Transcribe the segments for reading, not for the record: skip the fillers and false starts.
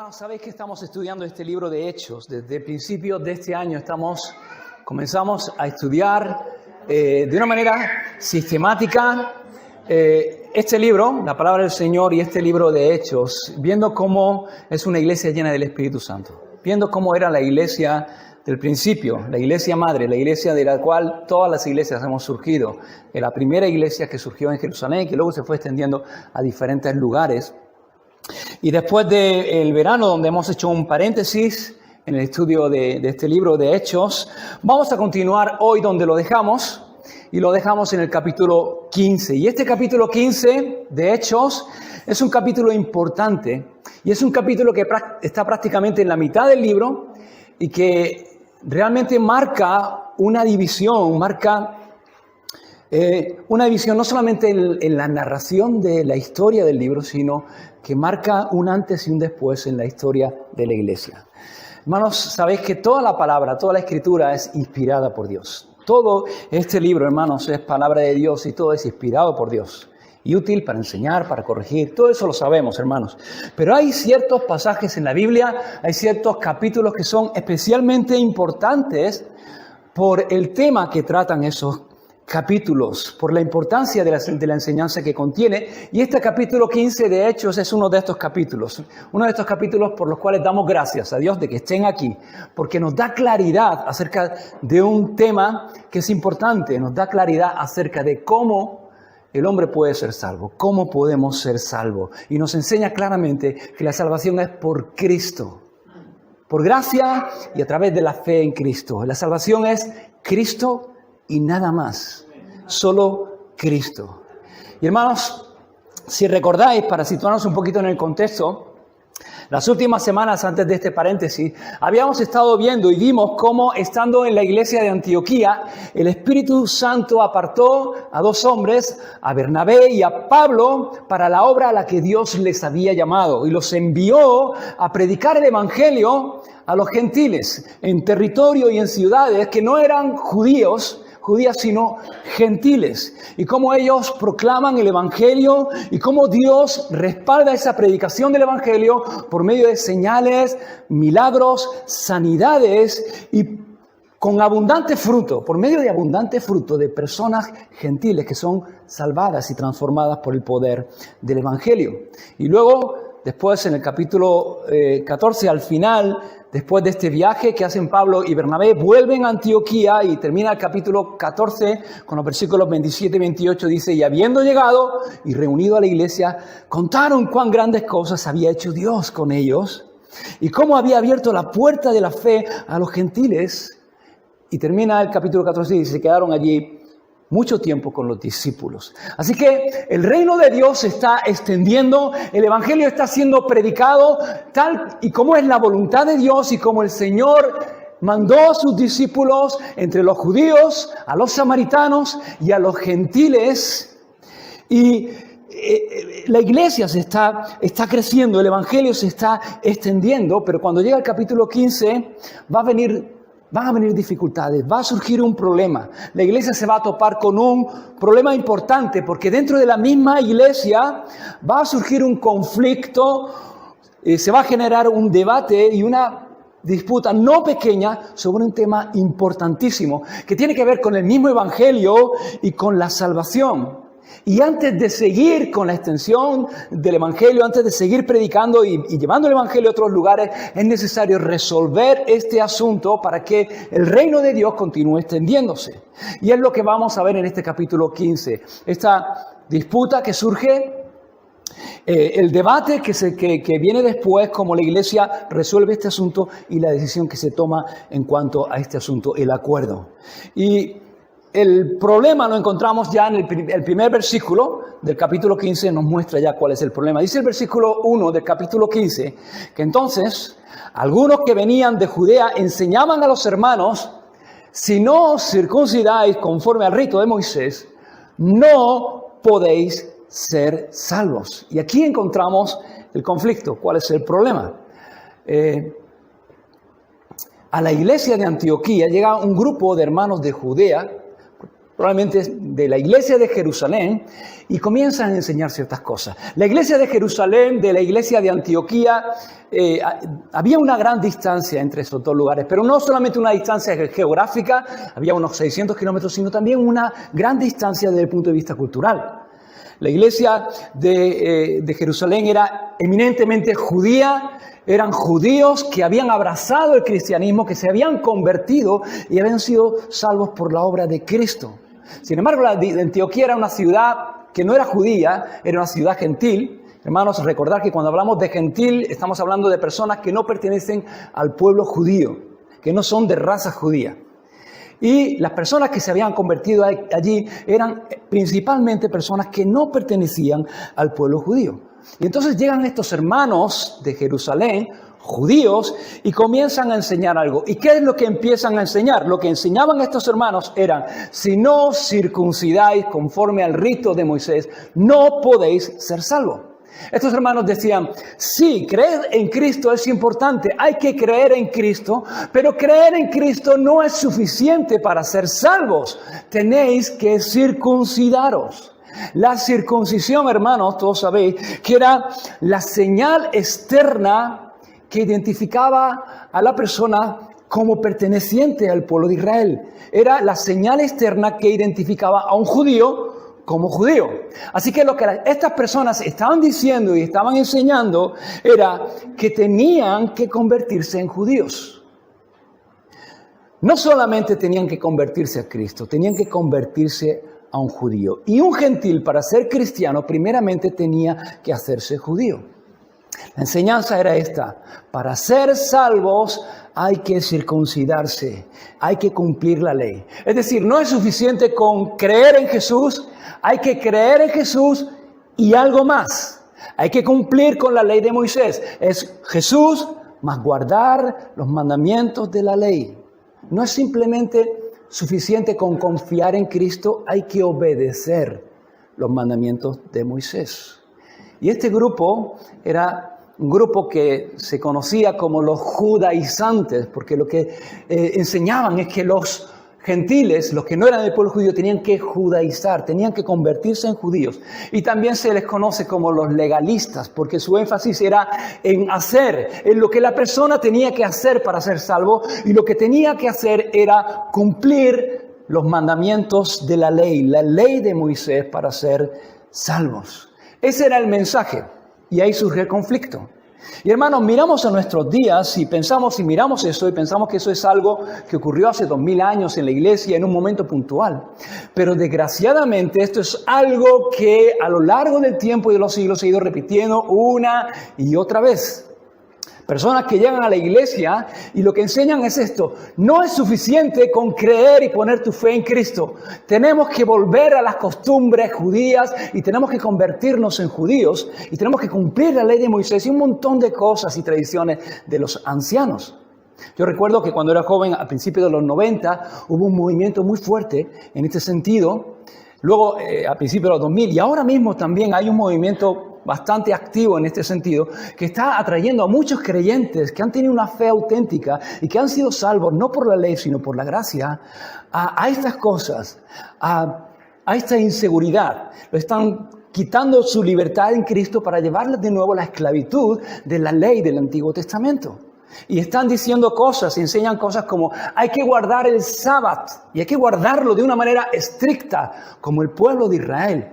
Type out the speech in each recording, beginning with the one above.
Hermanos, sabéis que estamos estudiando este libro de Hechos. Desde principios de este año comenzamos a estudiar de una manera sistemática este libro, la palabra del Señor, y este libro de Hechos, viendo cómo es una iglesia llena del Espíritu Santo, viendo cómo era la iglesia del principio, la iglesia madre, la iglesia de la cual todas las iglesias hemos surgido, la primera iglesia que surgió en Jerusalén, que luego se fue extendiendo a diferentes lugares. Y después del verano, donde hemos hecho un paréntesis en el estudio de este libro de Hechos, vamos a continuar hoy donde lo dejamos, y lo dejamos en el capítulo 15. Y este capítulo 15 de Hechos es un capítulo importante, y es un capítulo que está prácticamente en la mitad del libro, y que realmente marca una división, no solamente en la narración de la historia del libro, sino que marca un antes y un después en la historia de la iglesia. Hermanos, sabéis que toda la palabra, toda la escritura es inspirada por Dios. Todo este libro, hermanos, es palabra de Dios y todo es inspirado por Dios. Y útil para enseñar, para corregir, todo eso lo sabemos, hermanos. Pero hay ciertos pasajes en la Biblia, hay ciertos capítulos que son especialmente importantes por el tema que tratan esos capítulos, por la importancia de la enseñanza que contiene. Y este capítulo 15 de Hechos es uno de estos capítulos por los cuales damos gracias a Dios de que estén aquí, porque nos da claridad acerca de un tema que es importante, nos da claridad acerca de cómo el hombre puede ser salvo, cómo podemos ser salvos. Y nos enseña claramente que la salvación es por Cristo, por gracia y a través de la fe en Cristo. La salvación es Cristo y nada más, solo Cristo. Y hermanos, si recordáis, para situarnos un poquito en el contexto, las últimas semanas antes de este paréntesis, habíamos estado viendo y vimos cómo, estando en la iglesia de Antioquía, el Espíritu Santo apartó a dos hombres, a Bernabé y a Pablo, para la obra a la que Dios les había llamado, y los envió a predicar el Evangelio a los gentiles, en territorio y en ciudades que no eran judías, sino gentiles, y cómo ellos proclaman el Evangelio y cómo Dios respalda esa predicación del Evangelio por medio de señales, milagros, sanidades y con abundante fruto, por medio de abundante fruto de personas gentiles que son salvadas y transformadas por el poder del Evangelio. Y luego, después en el capítulo 14, al final, después de este viaje que hacen Pablo y Bernabé, vuelven a Antioquía y termina el capítulo 14 con los versículos 27 y 28. Dice, y habiendo llegado y reunido a la iglesia, contaron cuán grandes cosas había hecho Dios con ellos y cómo había abierto la puerta de la fe a los gentiles. Y termina el capítulo 14 y se quedaron allí mucho tiempo con los discípulos. Así que el reino de Dios se está extendiendo, el Evangelio está siendo predicado tal y como es la voluntad de Dios y como el Señor mandó a sus discípulos entre los judíos, a los samaritanos y a los gentiles. Y la iglesia está creciendo, el Evangelio se está extendiendo, pero cuando llega el capítulo 15 van a venir dificultades, va a surgir un problema. La iglesia se va a topar con un problema importante porque dentro de la misma iglesia va a surgir un conflicto, se va a generar un debate y una disputa no pequeña sobre un tema importantísimo que tiene que ver con el mismo evangelio y con la salvación. Y antes de seguir con la extensión del Evangelio, antes de seguir predicando y llevando el Evangelio a otros lugares, es necesario resolver este asunto para que el reino de Dios continúe extendiéndose. Y es lo que vamos a ver en este capítulo 15. Esta disputa que surge, el debate que viene después, cómo la iglesia resuelve este asunto y la decisión que se toma en cuanto a este asunto, el acuerdo. Y el problema lo encontramos ya en el primer versículo del capítulo 15, nos muestra ya cuál es el problema. Dice el versículo 1 del capítulo 15, que entonces algunos que venían de Judea enseñaban a los hermanos, si no os circuncidáis conforme al rito de Moisés, no podéis ser salvos. Y aquí encontramos el conflicto. ¿Cuál es el problema? A la iglesia de Antioquía llega un grupo de hermanos de Judea, probablemente de la iglesia de Jerusalén, y comienzan a enseñar ciertas cosas. La iglesia de Jerusalén, de la iglesia de Antioquía, había una gran distancia entre esos dos lugares, pero no solamente una distancia geográfica, había unos 600 kilómetros, sino también una gran distancia desde el punto de vista cultural. La iglesia de Jerusalén era eminentemente judía, eran judíos que habían abrazado el cristianismo, que se habían convertido y habían sido salvos por la obra de Cristo. Sin embargo, la de Antioquía era una ciudad que no era judía, era una ciudad gentil. Hermanos, recordar que cuando hablamos de gentil, estamos hablando de personas que no pertenecen al pueblo judío, que no son de raza judía. Y las personas que se habían convertido allí eran principalmente personas que no pertenecían al pueblo judío. Y entonces llegan estos hermanos de Jerusalén, judíos, y comienzan a enseñar algo. ¿Y qué es lo que empiezan a enseñar? Lo que enseñaban estos hermanos era: si no circuncidáis conforme al rito de Moisés, no podéis ser salvos. Estos hermanos decían: sí, creer en Cristo es importante, hay que creer en Cristo, pero creer en Cristo no es suficiente para ser salvos. Tenéis que circuncidaros. La circuncisión, hermanos, todos sabéis, que era la señal externa que identificaba a la persona como perteneciente al pueblo de Israel. Era la señal externa que identificaba a un judío como judío. Así que lo que estas personas estaban diciendo y estaban enseñando era que tenían que convertirse en judíos. No solamente tenían que convertirse a Cristo, tenían que convertirse a un judío. Y un gentil, para ser cristiano, primeramente tenía que hacerse judío. La enseñanza era esta: para ser salvos hay que circuncidarse, hay que cumplir la ley. Es decir, no es suficiente con creer en Jesús, hay que creer en Jesús y algo más. Hay que cumplir con la ley de Moisés. Es Jesús más guardar los mandamientos de la ley. No es simplemente suficiente con confiar en Cristo, hay que obedecer los mandamientos de Moisés. Y este grupo era un grupo que se conocía como los judaizantes, porque lo que enseñaban es que los gentiles, los que no eran del pueblo judío, tenían que judaizar, tenían que convertirse en judíos. Y también se les conoce como los legalistas, porque su énfasis era en hacer, en lo que la persona tenía que hacer para ser salvo, y lo que tenía que hacer era cumplir los mandamientos de la ley de Moisés para ser salvos. Ese era el mensaje, y ahí surge el conflicto. Y hermanos, miramos a nuestros días y miramos eso y pensamos que eso es algo que ocurrió hace 2000 años en la iglesia en un momento puntual. Pero desgraciadamente esto es algo que a lo largo del tiempo y de los siglos se ha ido repitiendo una y otra vez. Personas que llegan a la iglesia y lo que enseñan es esto: no es suficiente con creer y poner tu fe en Cristo. Tenemos que volver a las costumbres judías y tenemos que convertirnos en judíos y tenemos que cumplir la ley de Moisés y un montón de cosas y tradiciones de los ancianos. Yo recuerdo que cuando era joven, a principios de los 90, hubo un movimiento muy fuerte en este sentido. Luego, a principios de los 2000, y ahora mismo también hay un movimiento bastante activo en este sentido, que está atrayendo a muchos creyentes que han tenido una fe auténtica y que han sido salvos no por la ley, sino por la gracia, a estas cosas, a esta inseguridad. Lo están quitando su libertad en Cristo para llevarles de nuevo a la esclavitud de la ley del Antiguo Testamento. Y están diciendo cosas, enseñan cosas como: hay que guardar el sábado y hay que guardarlo de una manera estricta como el pueblo de Israel.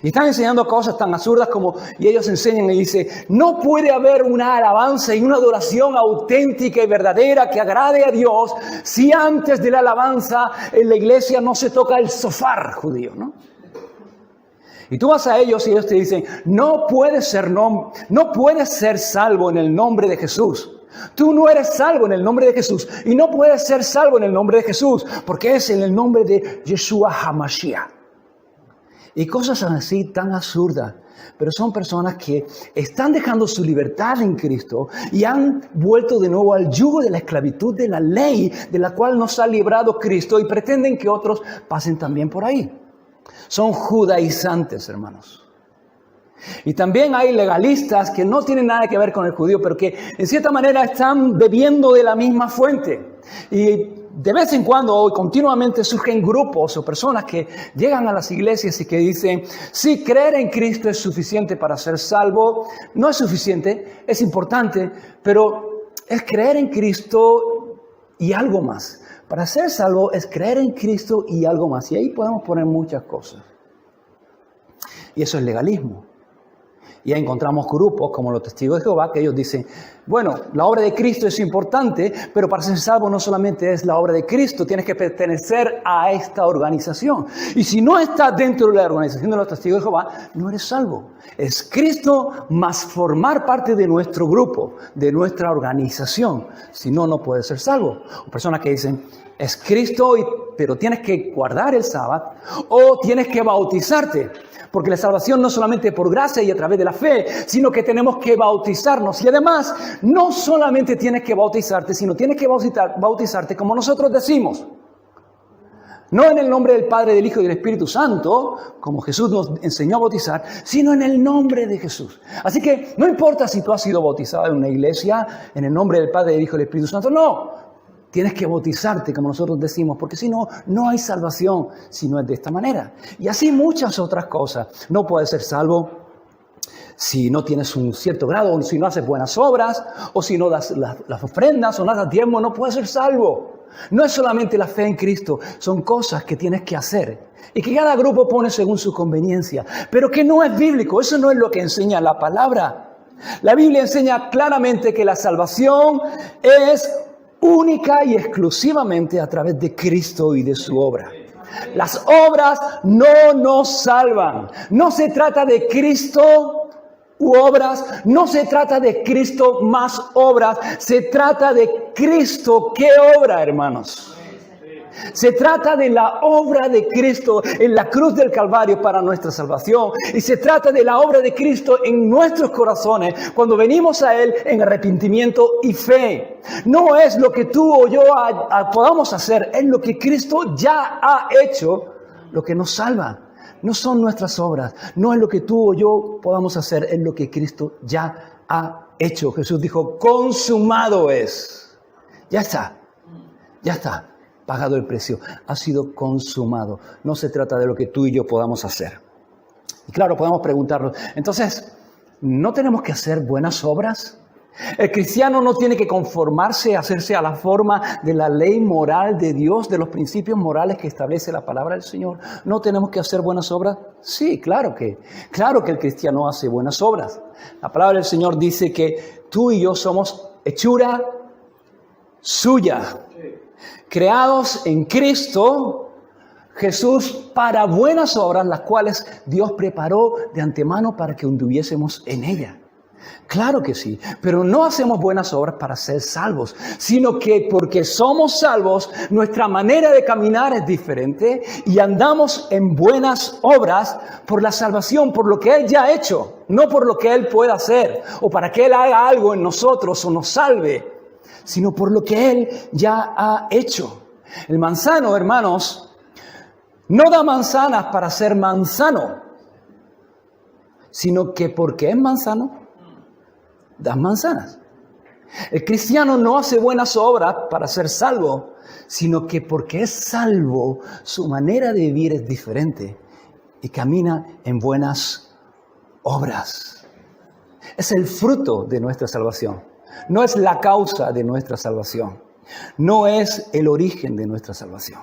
Y están enseñando cosas tan absurdas como, y ellos enseñan y dicen: no puede haber una alabanza y una adoración auténtica y verdadera que agrade a Dios si antes de la alabanza en la iglesia no se toca el shofar judío, ¿no? Y tú vas a ellos y ellos te dicen: no puedes ser salvo en el nombre de Jesús. Tú no eres salvo en el nombre de Jesús y no puedes ser salvo en el nombre de Jesús porque es en el nombre de Yeshua HaMashiach. Y cosas así tan absurdas, pero son personas que están dejando su libertad en Cristo y han vuelto de nuevo al yugo de la esclavitud de la ley de la cual nos ha librado Cristo y pretenden que otros pasen también por ahí. Son judaizantes, hermanos. Y también hay legalistas que no tienen nada que ver con el judío, pero que en cierta manera están bebiendo de la misma fuente. Y de vez en cuando, hoy continuamente surgen grupos o personas que llegan a las iglesias y que dicen, sí, creer en Cristo es suficiente para ser salvo. No es suficiente, es importante, pero es creer en Cristo y algo más. Para ser salvo es creer en Cristo y algo más. Y ahí podemos poner muchas cosas. Y eso es legalismo. Y ahí encontramos grupos como los testigos de Jehová que ellos dicen, bueno, la obra de Cristo es importante, pero para ser salvo no solamente es la obra de Cristo, tienes que pertenecer a esta organización. Y si no estás dentro de la organización de los testigos de Jehová, no eres salvo. Es Cristo más formar parte de nuestro grupo, de nuestra organización. Si no, no puedes ser salvo. O personas que dicen, es Cristo, pero tienes que guardar el sábado o tienes que bautizarte. Porque la salvación no solamente por gracia y a través de la fe, sino que tenemos que bautizarnos. Y además, no solamente tienes que bautizarte, sino tienes que bautizarte como nosotros decimos. No en el nombre del Padre, del Hijo y del Espíritu Santo, como Jesús nos enseñó a bautizar, sino en el nombre de Jesús. Así que no importa si tú has sido bautizado en una iglesia, en el nombre del Padre, del Hijo y del Espíritu Santo, no. Tienes que bautizarte, como nosotros decimos, porque si no, no hay salvación si no es de esta manera. Y así muchas otras cosas. No puedes ser salvo si no tienes un cierto grado, o si no haces buenas obras, o si no das las ofrendas, o no das diezmo, no puedes ser salvo. No es solamente la fe en Cristo, son cosas que tienes que hacer y que cada grupo pone según su conveniencia, pero que no es bíblico. Eso no es lo que enseña la palabra. La Biblia enseña claramente que la salvación es única y exclusivamente a través de Cristo y de su obra. Las obras no nos salvan. No se trata de Cristo u obras, no se trata de Cristo más obras, se trata de Cristo. ¿Qué obra, hermanos? Se trata de la obra de Cristo en la cruz del Calvario para nuestra salvación. Y se trata de la obra de Cristo en nuestros corazones cuando venimos a Él en arrepentimiento y fe. No es lo que tú o yo podamos hacer, es lo que Cristo ya ha hecho lo que nos salva. No son nuestras obras, no es lo que tú o yo podamos hacer, es lo que Cristo ya ha hecho. Jesús dijo, consumado es. Ya está, ya está. Pagado el precio, ha sido consumado. No se trata de lo que tú y yo podamos hacer. Y claro, podemos preguntarnos, entonces, ¿no tenemos que hacer buenas obras? El cristiano no tiene que conformarse, hacerse a la forma de la ley moral de Dios, de los principios morales que establece la palabra del Señor. ¿No tenemos que hacer buenas obras? Sí, claro que el cristiano hace buenas obras. La palabra del Señor dice que tú y yo somos hechura suya. Creados en Cristo Jesús para buenas obras, las cuales Dios preparó de antemano para que anduviésemos en ella. Claro que sí, pero no hacemos buenas obras para ser salvos, sino que porque somos salvos, nuestra manera de caminar es diferente y andamos en buenas obras por la salvación, por lo que Él ya ha hecho, no por lo que Él pueda hacer o para que Él haga algo en nosotros o nos salve, sino por lo que Él ya ha hecho. El manzano, hermanos, no da manzanas para ser manzano, sino que porque es manzano, da manzanas. El cristiano no hace buenas obras para ser salvo, sino que porque es salvo, su manera de vivir es diferente y camina en buenas obras. Es el fruto de nuestra salvación. No es la causa de nuestra salvación. No es el origen de nuestra salvación.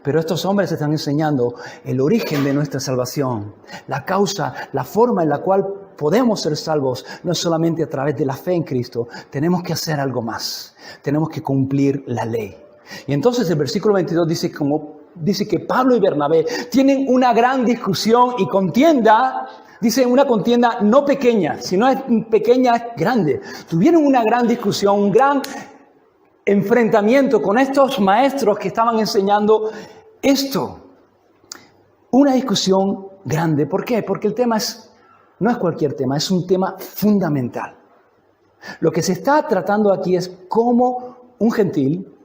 Pero estos hombres están enseñando el origen de nuestra salvación. La causa, la forma en la cual podemos ser salvos, no es solamente a través de la fe en Cristo. Tenemos que hacer algo más. Tenemos que cumplir la ley. Y entonces el versículo 22 dice que Pablo y Bernabé tienen una gran discusión y contienda. Dice una contienda no pequeña, si no es pequeña es grande. Tuvieron una gran discusión, un gran enfrentamiento con estos maestros que estaban enseñando esto. Una discusión grande. ¿Por qué? Porque el tema no es cualquier tema, es un tema fundamental. Lo que se está tratando aquí es cómo un gentil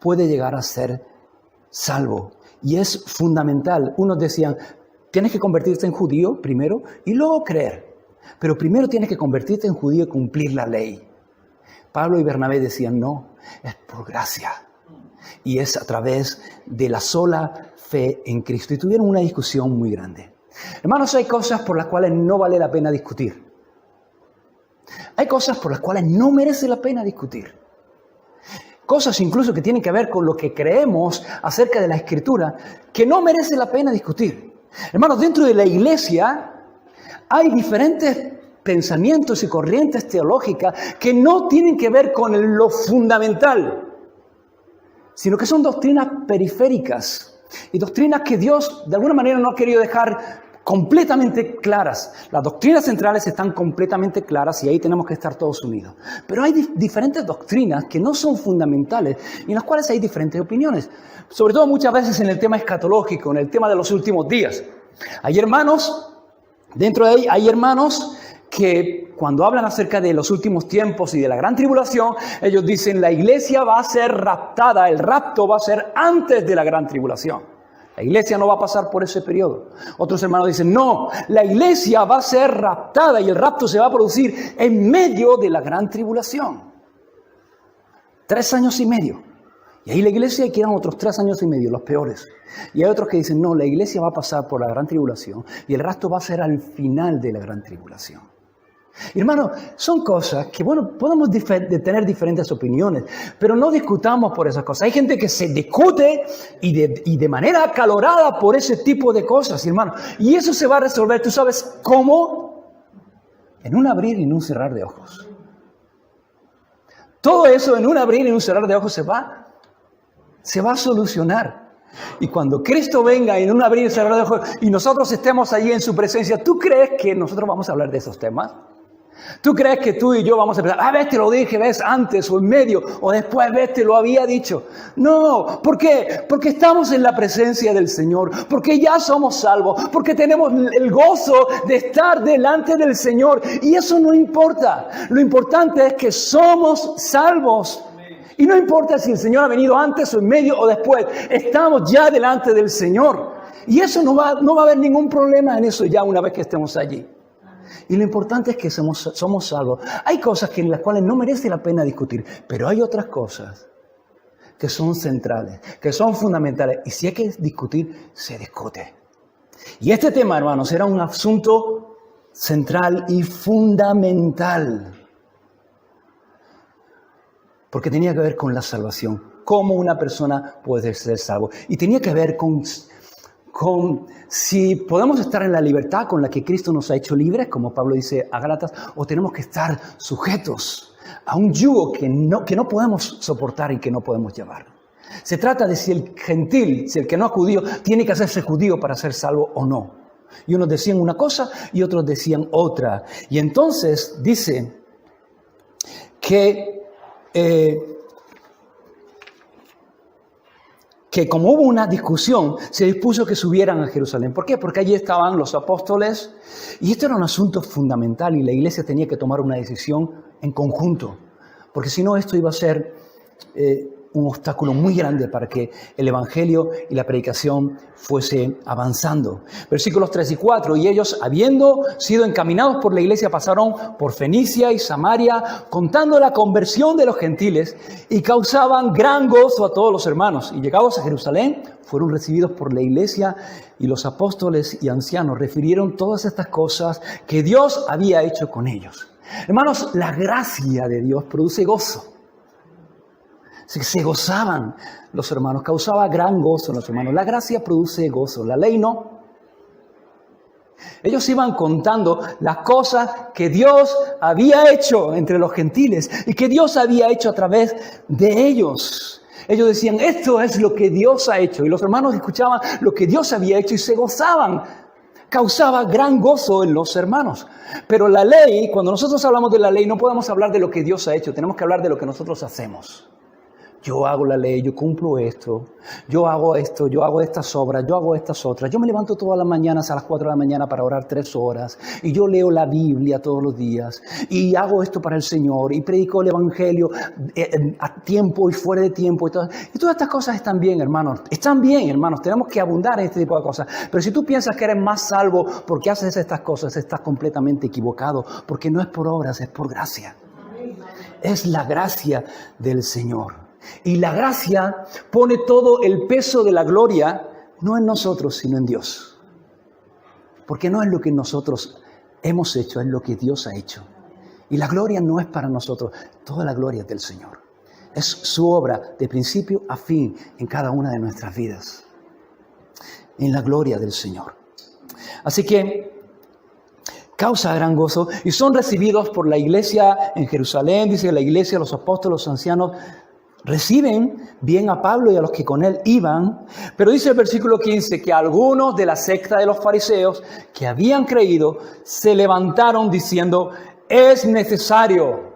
puede llegar a ser salvo. Y es fundamental. Unos decían, Tienes que convertirte en judío primero y luego creer. Pero primero tienes que convertirte en judío y cumplir la ley. Pablo y Bernabé decían, no, es por gracia. Y es a través de la sola fe en Cristo. Y tuvieron una discusión muy grande. Hermanos, hay cosas por las cuales no vale la pena discutir. Hay cosas por las cuales no merece la pena discutir. Cosas incluso que tienen que ver con lo que creemos acerca de la Escritura, que no merece la pena discutir. Hermanos, dentro de la iglesia hay diferentes pensamientos y corrientes teológicas que no tienen que ver con lo fundamental, sino que son doctrinas periféricas y doctrinas que Dios de alguna manera no ha querido dejar completamente claras. Las doctrinas centrales están completamente claras y ahí tenemos que estar todos unidos. Pero hay diferentes doctrinas que no son fundamentales y en las cuales hay diferentes opiniones. Sobre todo muchas veces en el tema escatológico, en el tema de los últimos días. Hay hermanos, dentro de ahí hay hermanos que cuando hablan acerca de los últimos tiempos y de la gran tribulación, ellos dicen la iglesia va a ser raptada, el rapto va a ser antes de la gran tribulación. La iglesia no va a pasar por ese periodo. Otros hermanos dicen, no, la iglesia va a ser raptada y el rapto se va a producir en medio de la gran tribulación. 3 años y medio. Y ahí la iglesia quedan otros 3 años y medio, los peores. Y hay otros que dicen, no, la iglesia va a pasar por la gran tribulación y el rapto va a ser al final de la gran tribulación. Y hermano, son cosas que, bueno, podemos tener diferentes opiniones, pero no discutamos por esas cosas. Hay gente que se discute y de manera acalorada por ese tipo de cosas, hermano. Y eso se va a resolver, ¿tú sabes cómo? En un abrir y en un cerrar de ojos. Todo eso en un abrir y en un cerrar de ojos se va a solucionar. Y cuando Cristo venga en un abrir y cerrar de ojos y nosotros estemos allí en su presencia, ¿tú crees que nosotros vamos a hablar de esos temas? ¿Tú crees que tú y yo vamos a pensar, ves, te lo dije, ves, antes o en medio, o después, ves, te lo había dicho? No, ¿por qué? Porque estamos en la presencia del Señor, porque ya somos salvos, porque tenemos el gozo de estar delante del Señor. Y eso no importa. Lo importante es que somos salvos. Y no importa si el Señor ha venido antes o en medio o después, estamos ya delante del Señor. Y eso no va a haber ningún problema en eso ya una vez que estemos allí. Y lo importante es que somos salvos. Hay cosas en las cuales no merece la pena discutir, pero hay otras cosas que son centrales, que son fundamentales. Y si hay que discutir, se discute. Y este tema, hermanos, era un asunto central y fundamental. Porque tenía que ver con la salvación. Cómo una persona puede ser salvo. Y tenía que ver con si podemos estar en la libertad con la que Cristo nos ha hecho libres, como Pablo dice a Gálatas, o tenemos que estar sujetos a un yugo que no podemos soportar y que no podemos llevar. Se trata de si el gentil, si el que no es judío, tiene que hacerse judío para ser salvo o no. Y unos decían una cosa y otros decían otra. Y entonces dice que como hubo una discusión, se dispuso que subieran a Jerusalén. ¿Por qué? Porque allí estaban los apóstoles y esto era un asunto fundamental y la iglesia tenía que tomar una decisión en conjunto, porque si no esto iba a ser un obstáculo muy grande para que el evangelio y la predicación fuese avanzando. Versículos 3 y 4, y ellos, habiendo sido encaminados por la iglesia, pasaron por Fenicia y Samaria, contando la conversión de los gentiles, y causaban gran gozo a todos los hermanos. Y llegados a Jerusalén, fueron recibidos por la iglesia, y los apóstoles y ancianos refirieron todas estas cosas que Dios había hecho con ellos. Hermanos, la gracia de Dios produce gozo. Se gozaban los hermanos, causaba gran gozo en los hermanos. La gracia produce gozo, la ley no. Ellos iban contando las cosas que Dios había hecho entre los gentiles y que Dios había hecho a través de ellos. Ellos decían, esto es lo que Dios ha hecho. Y los hermanos escuchaban lo que Dios había hecho y se gozaban. Causaba gran gozo en los hermanos. Pero la ley, cuando nosotros hablamos de la ley, no podemos hablar de lo que Dios ha hecho. Tenemos que hablar de lo que nosotros hacemos. Yo hago la ley, yo cumplo esto, yo hago estas obras, yo hago estas otras. Yo me levanto todas las mañanas a las 4 de la mañana para orar 3 horas. Y yo leo la Biblia todos los días. Y hago esto para el Señor. Y predico el Evangelio a tiempo y fuera de tiempo. Y todas estas cosas están bien, hermanos. Están bien, hermanos. Tenemos que abundar en este tipo de cosas. Pero si tú piensas que eres más salvo porque haces estas cosas, estás completamente equivocado. Porque no es por obras, es por gracia. Es la gracia del Señor. Y la gracia pone todo el peso de la gloria, no en nosotros, sino en Dios. Porque no es lo que nosotros hemos hecho, es lo que Dios ha hecho. Y la gloria no es para nosotros, toda la gloria es del Señor. Es su obra de principio a fin en cada una de nuestras vidas. En la gloria del Señor. Así que causa gran gozo y son recibidos por la iglesia en Jerusalén, dice la iglesia, los apóstoles, los ancianos, reciben bien a Pablo y a los que con él iban, pero dice el versículo 15 que algunos de la secta de los fariseos que habían creído se levantaron diciendo, es necesario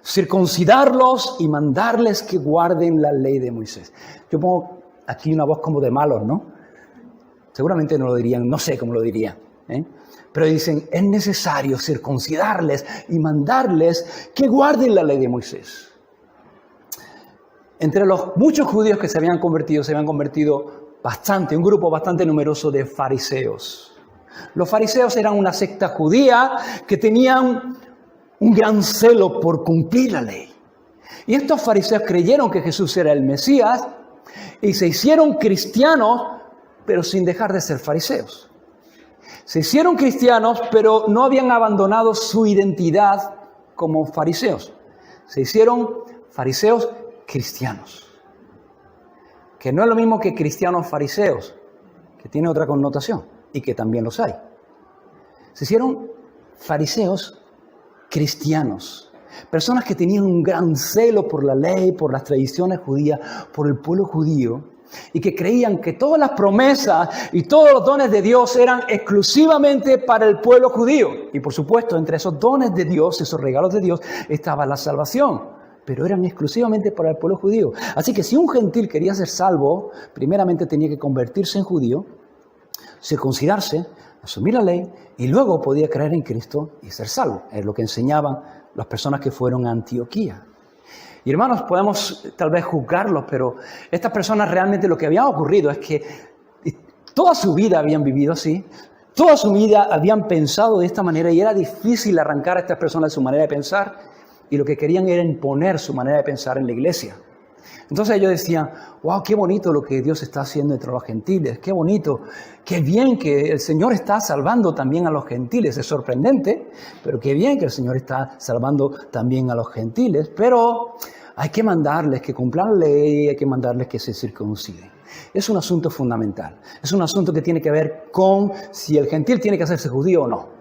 circuncidarlos y mandarles que guarden la ley de Moisés. Yo pongo aquí una voz como de malos, ¿no? Seguramente no lo dirían, no sé cómo lo dirían, ¿eh? Pero dicen, es necesario circuncidarles y mandarles que guarden la ley de Moisés. Entre los muchos judíos que se habían convertido bastante, un grupo bastante numeroso de fariseos. Los fariseos eran una secta judía que tenían un gran celo por cumplir la ley. Y estos fariseos creyeron que Jesús era el Mesías y se hicieron cristianos, pero sin dejar de ser fariseos. Se hicieron cristianos, pero no habían abandonado su identidad como fariseos. Se hicieron fariseos cristianos, que no es lo mismo que cristianos fariseos, que tiene otra connotación y que también los hay. Se hicieron fariseos cristianos, personas que tenían un gran celo por la ley, por las tradiciones judías, por el pueblo judío, y que creían que todas las promesas y todos los dones de Dios eran exclusivamente para el pueblo judío. Y por supuesto, entre esos dones de Dios, esos regalos de Dios, estaba la salvación. Pero eran exclusivamente para el pueblo judío. Así que si un gentil quería ser salvo, primeramente tenía que convertirse en judío, circuncidarse, asumir la ley, y luego podía creer en Cristo y ser salvo. Es lo que enseñaban las personas que fueron a Antioquía. Y hermanos, podemos tal vez juzgarlos, pero estas personas realmente lo que había ocurrido es que toda su vida habían vivido así, toda su vida habían pensado de esta manera y era difícil arrancar a estas personas de su manera de pensar. Y lo que querían era imponer su manera de pensar en la iglesia. Entonces ellos decían, wow, qué bonito lo que Dios está haciendo entre los gentiles, qué bonito, qué bien que el Señor está salvando también a los gentiles. Es sorprendente, pero qué bien que el Señor está salvando también a los gentiles. Pero hay que mandarles que cumplan la ley, hay que mandarles que se circunciden. Es un asunto fundamental. Es un asunto que tiene que ver con si el gentil tiene que hacerse judío o no.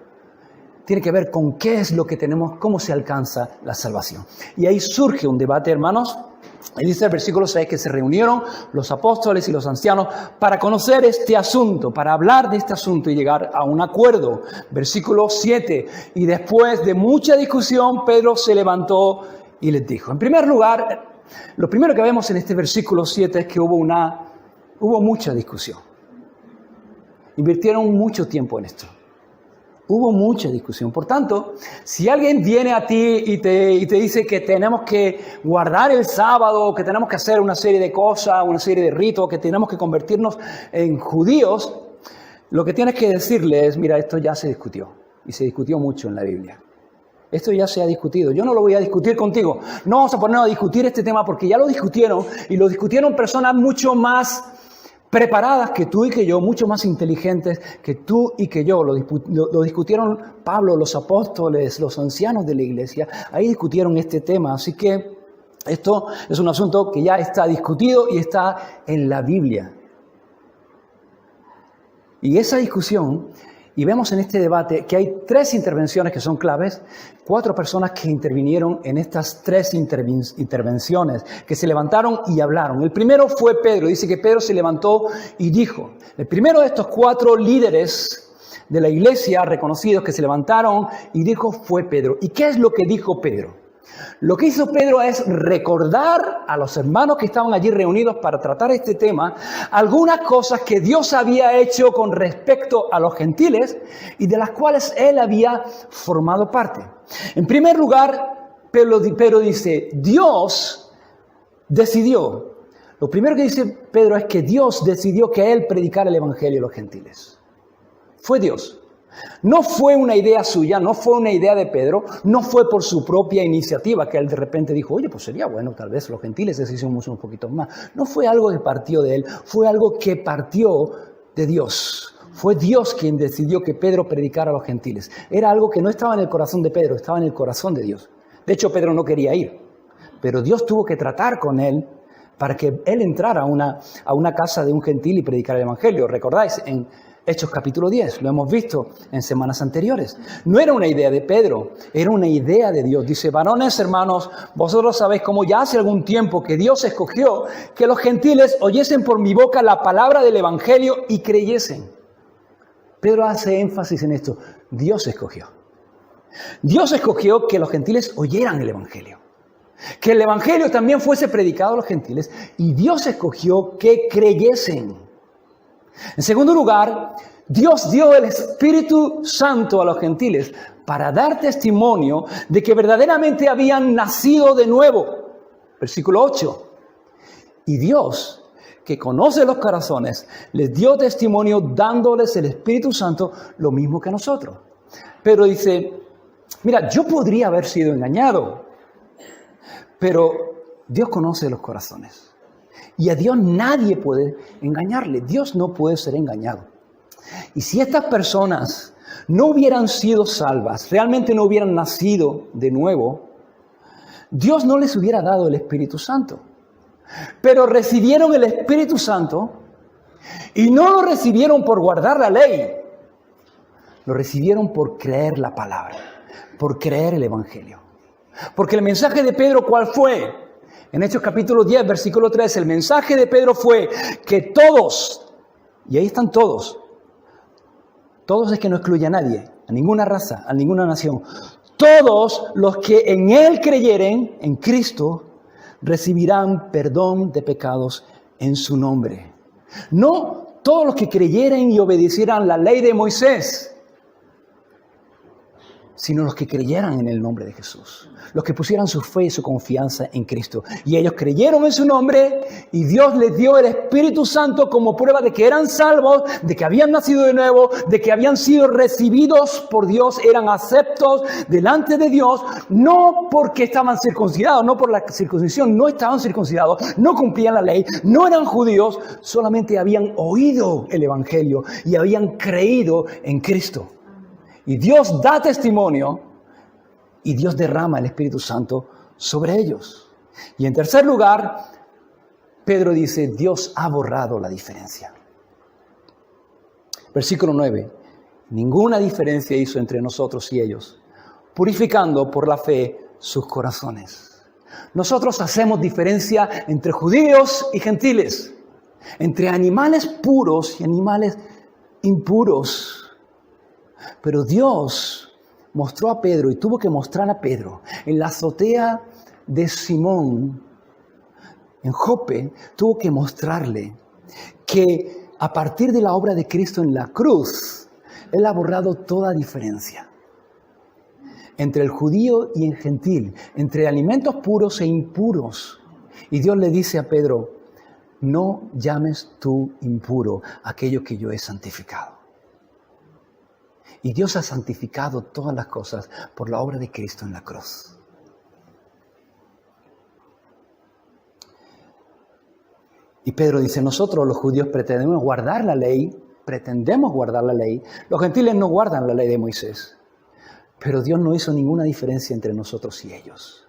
Tiene que ver con qué es lo que tenemos, cómo se alcanza la salvación. Y ahí surge un debate, hermanos. Y dice el versículo 6 que se reunieron los apóstoles y los ancianos para conocer este asunto, para hablar de este asunto y llegar a un acuerdo. Versículo 7. Y después de mucha discusión, Pedro se levantó y les dijo. En primer lugar, lo primero que vemos en este versículo 7 es que hubo mucha discusión. Invirtieron mucho tiempo en esto. Hubo mucha discusión. Por tanto, si alguien viene a ti y te dice que tenemos que guardar el sábado, que tenemos que hacer una serie de cosas, una serie de ritos, que tenemos que convertirnos en judíos, lo que tienes que decirle es, mira, esto ya se discutió. Y se discutió mucho en la Biblia. Esto ya se ha discutido. Yo no lo voy a discutir contigo. No vamos a ponernos a discutir este tema porque ya lo discutieron. Y lo discutieron personas mucho más preparadas que tú y que yo, mucho más inteligentes que tú y que yo. Lo discutieron Pablo, los apóstoles, los ancianos de la iglesia. Ahí discutieron este tema. Así que esto es un asunto que ya está discutido y está en la Biblia. Y esa discusión, y vemos en este debate que hay 3 intervenciones que son claves, 4 personas que intervinieron en estas 3 intervenciones, que se levantaron y hablaron. El primero fue Pedro, dice que Pedro se levantó y dijo. El primero de estos 4 líderes de la iglesia reconocidos que se levantaron y dijo fue Pedro. ¿Y qué es lo que dijo Pedro? Lo que hizo Pedro es recordar a los hermanos que estaban allí reunidos para tratar este tema algunas cosas que Dios había hecho con respecto a los gentiles y de las cuales él había formado parte. En primer lugar, Pedro dice, Dios decidió. Lo primero que dice Pedro es que Dios decidió que él predicara el evangelio a los gentiles. Fue Dios. No fue una idea suya, no fue una idea de Pedro, no fue por su propia iniciativa que él de repente dijo, oye, pues sería bueno, tal vez los gentiles decisiéramos un poquito más. No fue algo que partió de él, fue algo que partió de Dios. Fue Dios quien decidió que Pedro predicara a los gentiles. Era algo que no estaba en el corazón de Pedro, estaba en el corazón de Dios. De hecho, Pedro no quería ir, pero Dios tuvo que tratar con él para que él entrara a una casa de un gentil y predicara el evangelio. ¿Recordáis? En Hechos capítulo 10, lo hemos visto en semanas anteriores. No era una idea de Pedro, era una idea de Dios. Dice, varones, hermanos, vosotros sabéis cómo ya hace algún tiempo que Dios escogió que los gentiles oyesen por mi boca la palabra del evangelio y creyesen. Pedro hace énfasis en esto. Dios escogió. Dios escogió que los gentiles oyeran el evangelio. Que el evangelio también fuese predicado a los gentiles. Y Dios escogió que creyesen. En segundo lugar, Dios dio el Espíritu Santo a los gentiles para dar testimonio de que verdaderamente habían nacido de nuevo. Versículo 8. Y Dios, que conoce los corazones, les dio testimonio dándoles el Espíritu Santo lo mismo que a nosotros. Pero dice, mira, yo podría haber sido engañado, pero Dios conoce los corazones. Y a Dios nadie puede engañarle. Dios no puede ser engañado. Y si estas personas no hubieran sido salvas, realmente no hubieran nacido de nuevo, Dios no les hubiera dado el Espíritu Santo. Pero recibieron el Espíritu Santo y no lo recibieron por guardar la ley. Lo recibieron por creer la palabra, por creer el evangelio. Porque el mensaje de Pedro, ¿cuál fue? En Hechos capítulo 10, versículo 3, el mensaje de Pedro fue que todos, y ahí están todos es que no excluye a nadie, a ninguna raza, a ninguna nación, todos los que en Él creyeren, en Cristo, recibirán perdón de pecados en su nombre. No todos los que creyeren y obedecieran la ley de Moisés, sino los que creyeran en el nombre de Jesús. Los que pusieran su fe y su confianza en Cristo. Y ellos creyeron en su nombre y Dios les dio el Espíritu Santo como prueba de que eran salvos, de que habían nacido de nuevo, de que habían sido recibidos por Dios, eran aceptos delante de Dios, no porque estaban circuncidados, no por la circuncisión, no estaban circuncidados, no cumplían la ley, no eran judíos, solamente habían oído el Evangelio y habían creído en Cristo. Y Dios da testimonio y Dios derrama el Espíritu Santo sobre ellos. Y en tercer lugar, Pedro dice, Dios ha borrado la diferencia. Versículo 9. Ninguna diferencia hizo entre nosotros y ellos, purificando por la fe sus corazones. Nosotros hacemos diferencia entre judíos y gentiles, entre animales puros y animales impuros. Pero Dios mostró a Pedro y tuvo que mostrar a Pedro en la azotea de Simón, en Jope, tuvo que mostrarle que a partir de la obra de Cristo en la cruz, Él ha borrado toda diferencia entre el judío y el gentil, entre alimentos puros e impuros. Y Dios le dice a Pedro, no llames tú impuro aquello que yo he santificado. Y Dios ha santificado todas las cosas por la obra de Cristo en la cruz. Y Pedro dice, nosotros los judíos pretendemos guardar la ley. Los gentiles no guardan la ley de Moisés. Pero Dios no hizo ninguna diferencia entre nosotros y ellos.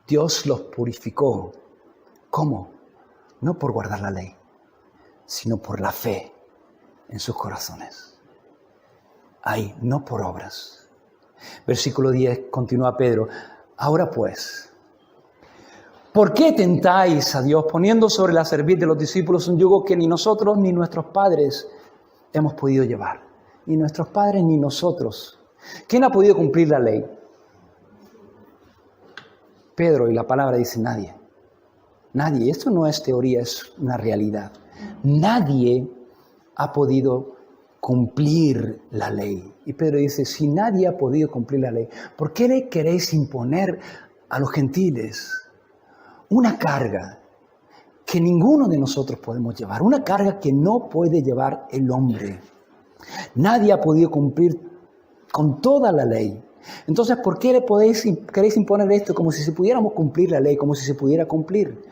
Dios los purificó. ¿Cómo? No por guardar la ley, sino por la fe en sus corazones. Ay, no por obras. Versículo 10, continúa Pedro. Ahora pues, ¿por qué tentáis a Dios poniendo sobre la cerviz de los discípulos un yugo que ni nosotros ni nuestros padres hemos podido llevar? Ni nuestros padres ni nosotros. ¿Quién ha podido cumplir la ley? Pedro y la palabra dice nadie. Nadie. Esto no es teoría, es una realidad. Nadie ha podido cumplir la ley. Y Pedro dice, si nadie ha podido cumplir la ley, ¿por qué le queréis imponer a los gentiles una carga que ninguno de nosotros podemos llevar? Una carga que no puede llevar el hombre. Nadie ha podido cumplir con toda la ley. Entonces, ¿por qué queréis imponer esto como si se pudiéramos cumplir la ley, como si se pudiera cumplir?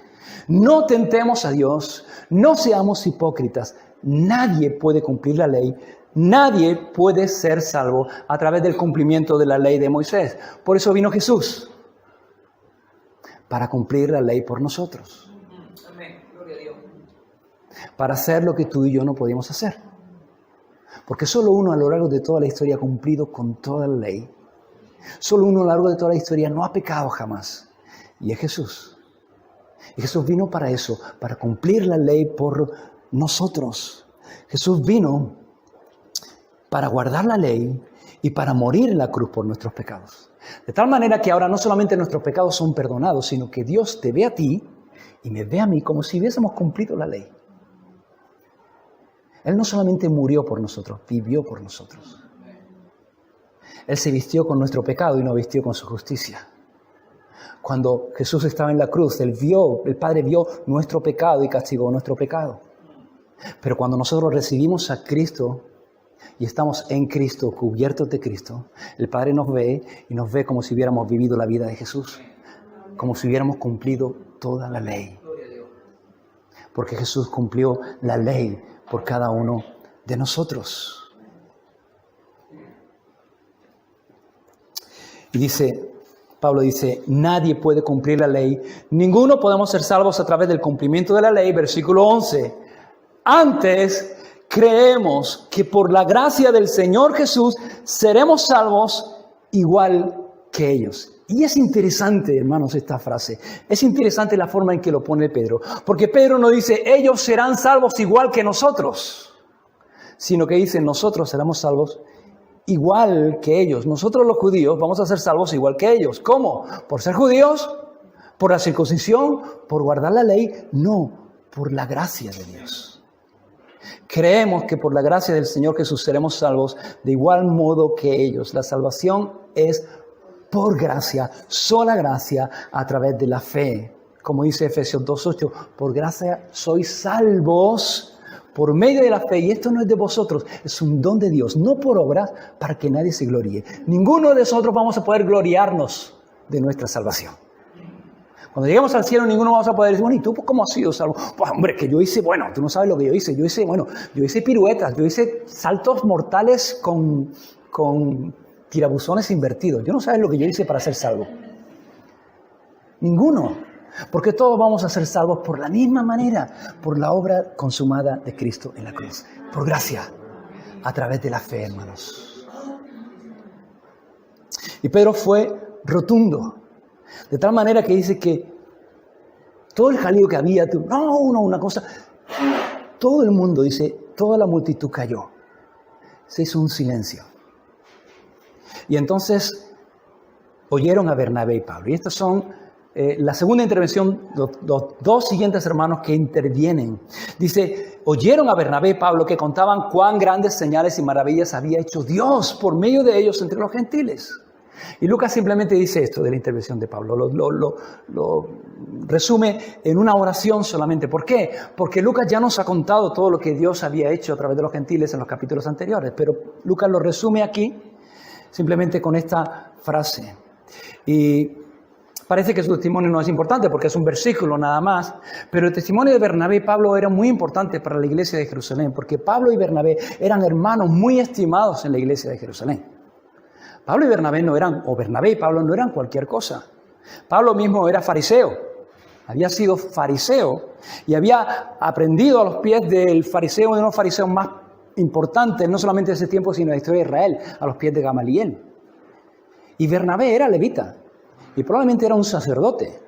No tentemos a Dios, no seamos hipócritas. Nadie puede cumplir la ley, nadie puede ser salvo a través del cumplimiento de la ley de Moisés. Por eso vino Jesús, para cumplir la ley por nosotros. Amén. Gloria a Dios. Para hacer lo que tú y yo no podíamos hacer. Porque solo uno a lo largo de toda la historia ha cumplido con toda la ley. Solo uno a lo largo de toda la historia no ha pecado jamás. Y es Jesús. Y Jesús vino para eso, para cumplir la ley por nosotros. Jesús vino para guardar la ley y para morir en la cruz por nuestros pecados. De tal manera que ahora no solamente nuestros pecados son perdonados, sino que Dios te ve a ti y me ve a mí como si hubiésemos cumplido la ley. Él no solamente murió por nosotros, vivió por nosotros. Él se vistió con nuestro pecado y nos vistió con su justicia. Cuando Jesús estaba en la cruz, el Padre vio nuestro pecado y castigó nuestro pecado. Pero cuando nosotros recibimos a Cristo y estamos en Cristo, cubiertos de Cristo, el Padre nos ve y nos ve como si hubiéramos vivido la vida de Jesús, como si hubiéramos cumplido toda la ley. Porque Jesús cumplió la ley por cada uno de nosotros. Y Pablo dice, nadie puede cumplir la ley, ninguno podemos ser salvos a través del cumplimiento de la ley, versículo 11. Antes creemos que por la gracia del Señor Jesús seremos salvos igual que ellos. Y es interesante, hermanos, esta frase. Es interesante la forma en que lo pone Pedro. Porque Pedro no dice, ellos serán salvos igual que nosotros. Sino que dice, nosotros seremos salvos igual que ellos. Nosotros los judíos vamos a ser salvos igual que ellos. ¿Cómo? ¿Por ser judíos? ¿Por la circuncisión? ¿Por guardar la ley? No, por la gracia de Dios. Creemos que por la gracia del Señor Jesús seremos salvos de igual modo que ellos. La salvación es por gracia, sola gracia, a través de la fe. Como dice Efesios 2:8, por gracia sois salvos por medio de la fe. Y esto no es de vosotros, es un don de Dios, no por obras, para que nadie se gloríe. Ninguno de nosotros vamos a poder gloriarnos de nuestra salvación. Cuando lleguemos al cielo, ninguno vamos a poder decir, bueno, ¿y tú cómo has sido salvo? Pues hombre, que yo hice, bueno, tú no sabes lo que yo hice. Yo hice piruetas, yo hice saltos mortales con tirabuzones invertidos. Yo no sé lo que yo hice para ser salvo. Ninguno. Porque todos vamos a ser salvos por la misma manera, por la obra consumada de Cristo en la cruz. Por gracia, a través de la fe, hermanos. Y Pedro fue rotundo. De tal manera que dice que todo el jaleo que había, una cosa, todo el mundo, dice, toda la multitud cayó. Se hizo un silencio. Y entonces oyeron a Bernabé y Pablo. Y estas son la segunda intervención, los dos siguientes hermanos que intervienen. Dice, oyeron a Bernabé y Pablo que contaban cuán grandes señales y maravillas había hecho Dios por medio de ellos entre los gentiles. Y Lucas simplemente dice esto de la intervención de Pablo, lo resume en una oración solamente. ¿Por qué? Porque Lucas ya nos ha contado todo lo que Dios había hecho a través de los gentiles en los capítulos anteriores, pero Lucas lo resume aquí simplemente con esta frase. Y parece que su testimonio no es importante porque es un versículo nada más, pero el testimonio de Bernabé y Pablo era muy importante para la iglesia de Jerusalén, porque Pablo y Bernabé eran hermanos muy estimados en la iglesia de Jerusalén. Pablo y Bernabé Bernabé y Pablo no eran cualquier cosa. Pablo mismo era fariseo, había sido fariseo y había aprendido a los pies del fariseo, de uno de los fariseos más importantes, no solamente de ese tiempo, sino de la historia de Israel, a los pies de Gamaliel. Y Bernabé era levita y probablemente era un sacerdote,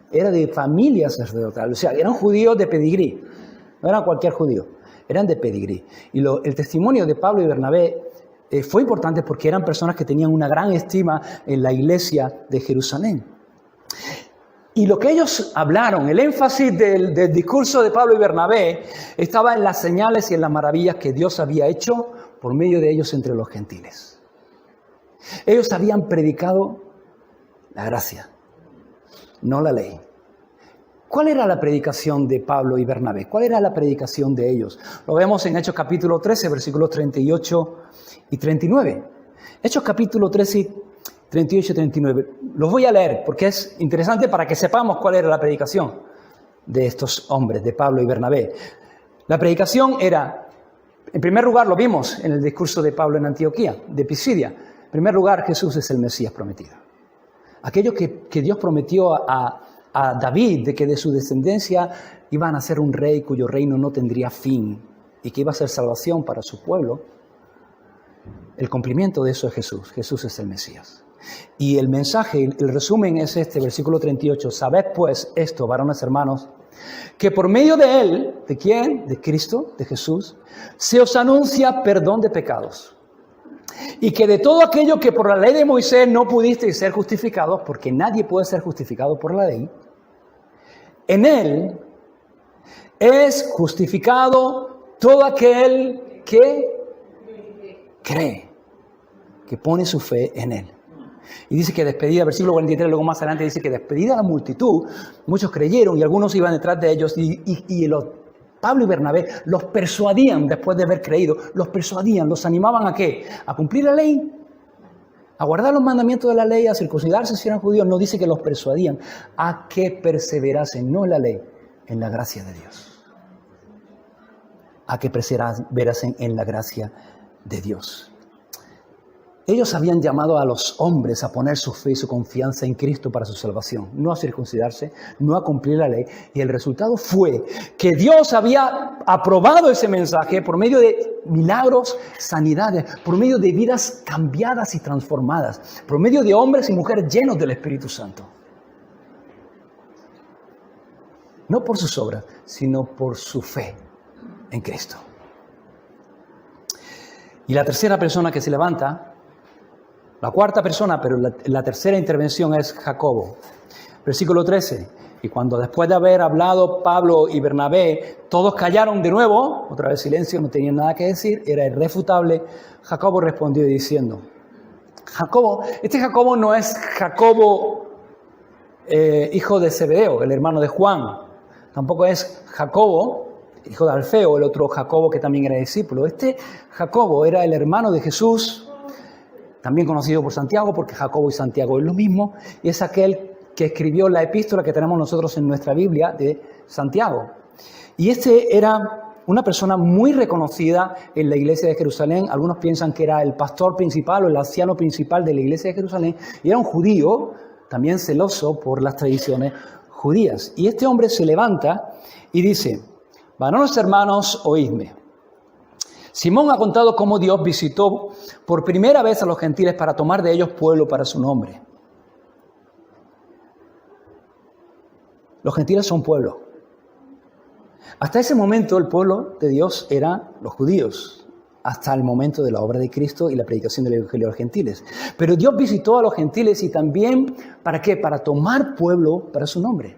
era de familia sacerdotal, o sea, eran judíos de pedigrí, no eran cualquier judío, eran de pedigrí. Y el testimonio de Pablo y Bernabé fue importante porque eran personas que tenían una gran estima en la iglesia de Jerusalén. Y lo que ellos hablaron, el énfasis del discurso de Pablo y Bernabé, estaba en las señales y en las maravillas que Dios había hecho por medio de ellos entre los gentiles. Ellos habían predicado la gracia, no la ley. ¿Cuál era la predicación de Pablo y Bernabé? ¿Cuál era la predicación de ellos? Lo vemos en Hechos capítulo 13, versículos 38 y 39. Hechos capítulo 13, 38 y 39. Los voy a leer porque es interesante para que sepamos cuál era la predicación de estos hombres, de Pablo y Bernabé. La predicación era, en primer lugar, lo vimos en el discurso de Pablo en Antioquía, de Pisidia. En primer lugar, Jesús es el Mesías prometido. Aquello que Dios prometió a David, de que de su descendencia iba a nacer un rey cuyo reino no tendría fin y que iba a ser salvación para su pueblo. El cumplimiento de eso es Jesús. Jesús es el Mesías. Y el mensaje, el resumen es este, versículo 38. Sabed pues esto, varones hermanos, que por medio de Él, ¿de quién? De Cristo, de Jesús, se os anuncia perdón de pecados. Y que de todo aquello que por la ley de Moisés no pudisteis ser justificados, porque nadie puede ser justificado por la ley, en Él es justificado todo aquel que cree, que pone su fe en Él. Y dice que despedida, versículo 43, luego más adelante dice que despedida la multitud, muchos creyeron y algunos iban detrás de ellos Pablo y Bernabé los persuadían después de haber creído, los animaban ¿a qué? A cumplir la ley, a guardar los mandamientos de la ley, a circuncidarse si eran judíos. No dice que los persuadían a que perseverasen, no en la ley, en la gracia de Dios. A que perseverasen en la gracia de Dios. Ellos habían llamado a los hombres a poner su fe y su confianza en Cristo para su salvación, no a circuncidarse, no a cumplir la ley. Y el resultado fue que Dios había aprobado ese mensaje por medio de milagros, sanidades, por medio de vidas cambiadas y transformadas, por medio de hombres y mujeres llenos del Espíritu Santo. No por sus obras, sino por su fe en Cristo. Y la tercera persona que se levanta, la cuarta persona, pero la tercera intervención es Jacobo. Versículo 13. Y cuando después de haber hablado Pablo y Bernabé, todos callaron de nuevo, otra vez silencio, no tenían nada que decir, era irrefutable, Jacobo respondió diciendo, este Jacobo no es Jacobo, hijo de Zebedeo, el hermano de Juan, tampoco es Jacobo, hijo de Alfeo, el otro Jacobo que también era discípulo. Este Jacobo era el hermano de Jesús, también conocido por Santiago, porque Jacobo y Santiago es lo mismo, y es aquel que escribió la epístola que tenemos nosotros en nuestra Biblia de Santiago. Y este era una persona muy reconocida en la iglesia de Jerusalén. Algunos piensan que era el pastor principal o el anciano principal de la iglesia de Jerusalén, y era un judío también celoso por las tradiciones judías. Y este hombre se levanta y dice, varones hermanos, oídme. Simón ha contado cómo Dios visitó por primera vez a los gentiles para tomar de ellos pueblo para su nombre. Los gentiles son pueblo. Hasta ese momento el pueblo de Dios eran los judíos, hasta el momento de la obra de Cristo y la predicación del Evangelio a los gentiles. Pero Dios visitó a los gentiles y también, ¿para qué? Para tomar pueblo para su nombre.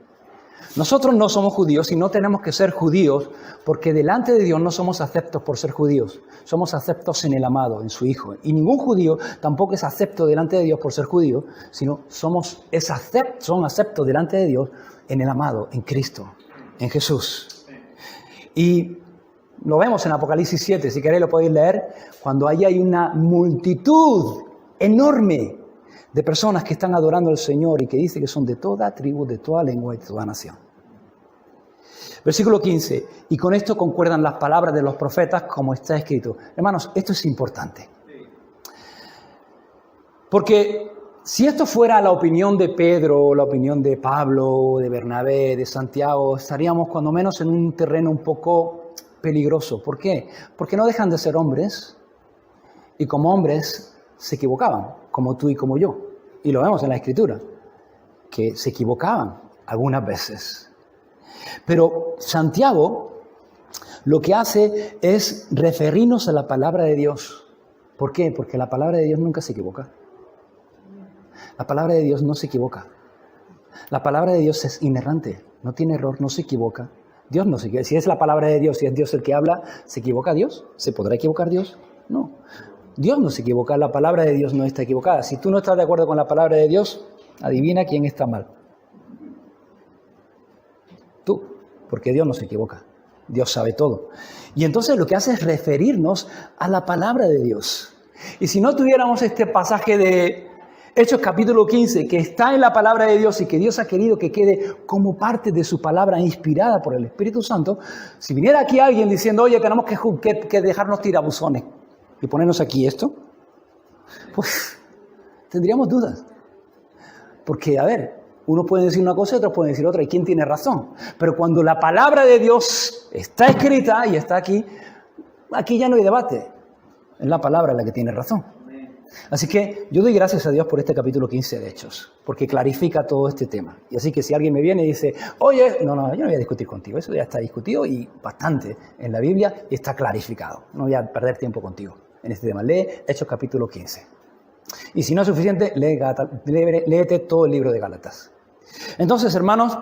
Nosotros no somos judíos y no tenemos que ser judíos porque delante de Dios no somos aceptos por ser judíos. Somos aceptos en el amado, en su Hijo. Y ningún judío tampoco es acepto delante de Dios por ser judío, sino son aceptos delante de Dios en el amado, en Cristo, en Jesús. Y lo vemos en Apocalipsis 7, si queréis lo podéis leer, cuando allí hay una multitud enorme de personas que están adorando al Señor y que dice que son de toda tribu, de toda lengua y de toda nación. Versículo 15. Y con esto concuerdan las palabras de los profetas como está escrito. Hermanos, esto es importante. Porque si esto fuera la opinión de Pedro, la opinión de Pablo, de Bernabé, de Santiago, estaríamos cuando menos en un terreno un poco peligroso. ¿Por qué? Porque no dejan de ser hombres y como hombres se equivocaban, como tú y como yo. Y lo vemos en la Escritura, que se equivocaban algunas veces. Pero Santiago lo que hace es referirnos a la palabra de Dios. ¿Por qué? Porque la palabra de Dios nunca se equivoca. La palabra de Dios no se equivoca. La palabra de Dios es inerrante, no tiene error, no se equivoca. Dios no se equivoca. Si es la palabra de Dios, si es Dios el que habla, ¿se equivoca Dios? ¿Se podrá equivocar Dios? No. Dios no se equivoca, la palabra de Dios no está equivocada. Si tú no estás de acuerdo con la palabra de Dios, adivina quién está mal. Tú, porque Dios no se equivoca. Dios sabe todo. Y entonces lo que hace es referirnos a la palabra de Dios. Y si no tuviéramos este pasaje de Hechos capítulo 15, que está en la palabra de Dios y que Dios ha querido que quede como parte de su palabra inspirada por el Espíritu Santo, si viniera aquí alguien diciendo, oye, tenemos que dejarnos tirabuzones y ponernos aquí esto, pues tendríamos dudas. Porque, a ver, uno puede decir una cosa y otro puede decir otra, y quién tiene razón. Pero cuando la palabra de Dios está escrita y está aquí, aquí ya no hay debate. Es la palabra la que tiene razón. Así que yo doy gracias a Dios por este capítulo 15 de Hechos, porque clarifica todo este tema. Y así que si alguien me viene y dice, oye, no, yo no voy a discutir contigo, eso ya está discutido y bastante en la Biblia y está clarificado. No voy a perder tiempo contigo en este tema. Lee Hechos capítulo 15. Y si no es suficiente, léete todo el libro de Gálatas. Entonces, hermanos,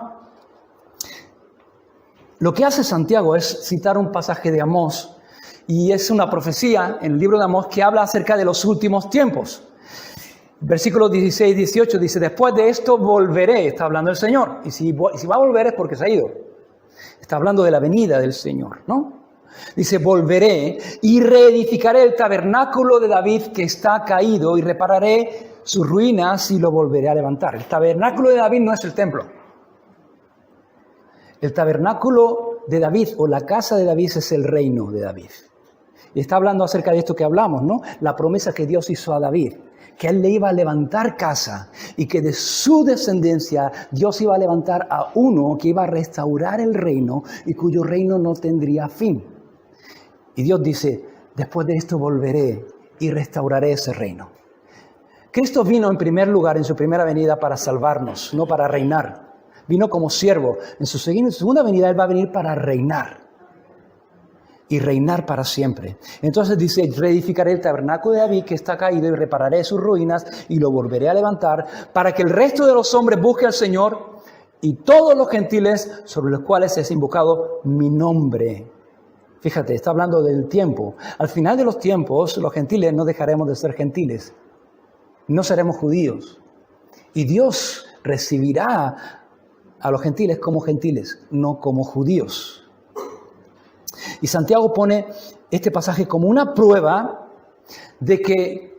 lo que hace Santiago es citar un pasaje de Amós. Y es una profecía en el libro de Amós que habla acerca de los últimos tiempos. Versículos 16 y 18 dice, después de esto volveré, está hablando el Señor. Y si va a volver es porque se ha ido. Está hablando de la venida del Señor, ¿no? Dice, volveré y reedificaré el tabernáculo de David que está caído y repararé sus ruinas y lo volveré a levantar. El tabernáculo de David no es el templo. El tabernáculo de David o la casa de David es el reino de David. Y está hablando acerca de esto que hablamos, ¿no? La promesa que Dios hizo a David, que él le iba a levantar casa y que de su descendencia Dios iba a levantar a uno que iba a restaurar el reino y cuyo reino no tendría fin. Y Dios dice, después de esto volveré y restauraré ese reino. Cristo vino en primer lugar en su primera venida para salvarnos, no para reinar. Vino como siervo. En su segunda venida Él va a venir para reinar. Y reinar para siempre. Entonces dice, reedificaré el tabernáculo de David que está caído y repararé sus ruinas y lo volveré a levantar para que el resto de los hombres busque al Señor y todos los gentiles sobre los cuales es invocado mi nombre. Fíjate, está hablando del tiempo. Al final de los tiempos, los gentiles no dejaremos de ser gentiles. No seremos judíos. Y Dios recibirá a los gentiles como gentiles, no como judíos. Y Santiago pone este pasaje como una prueba de que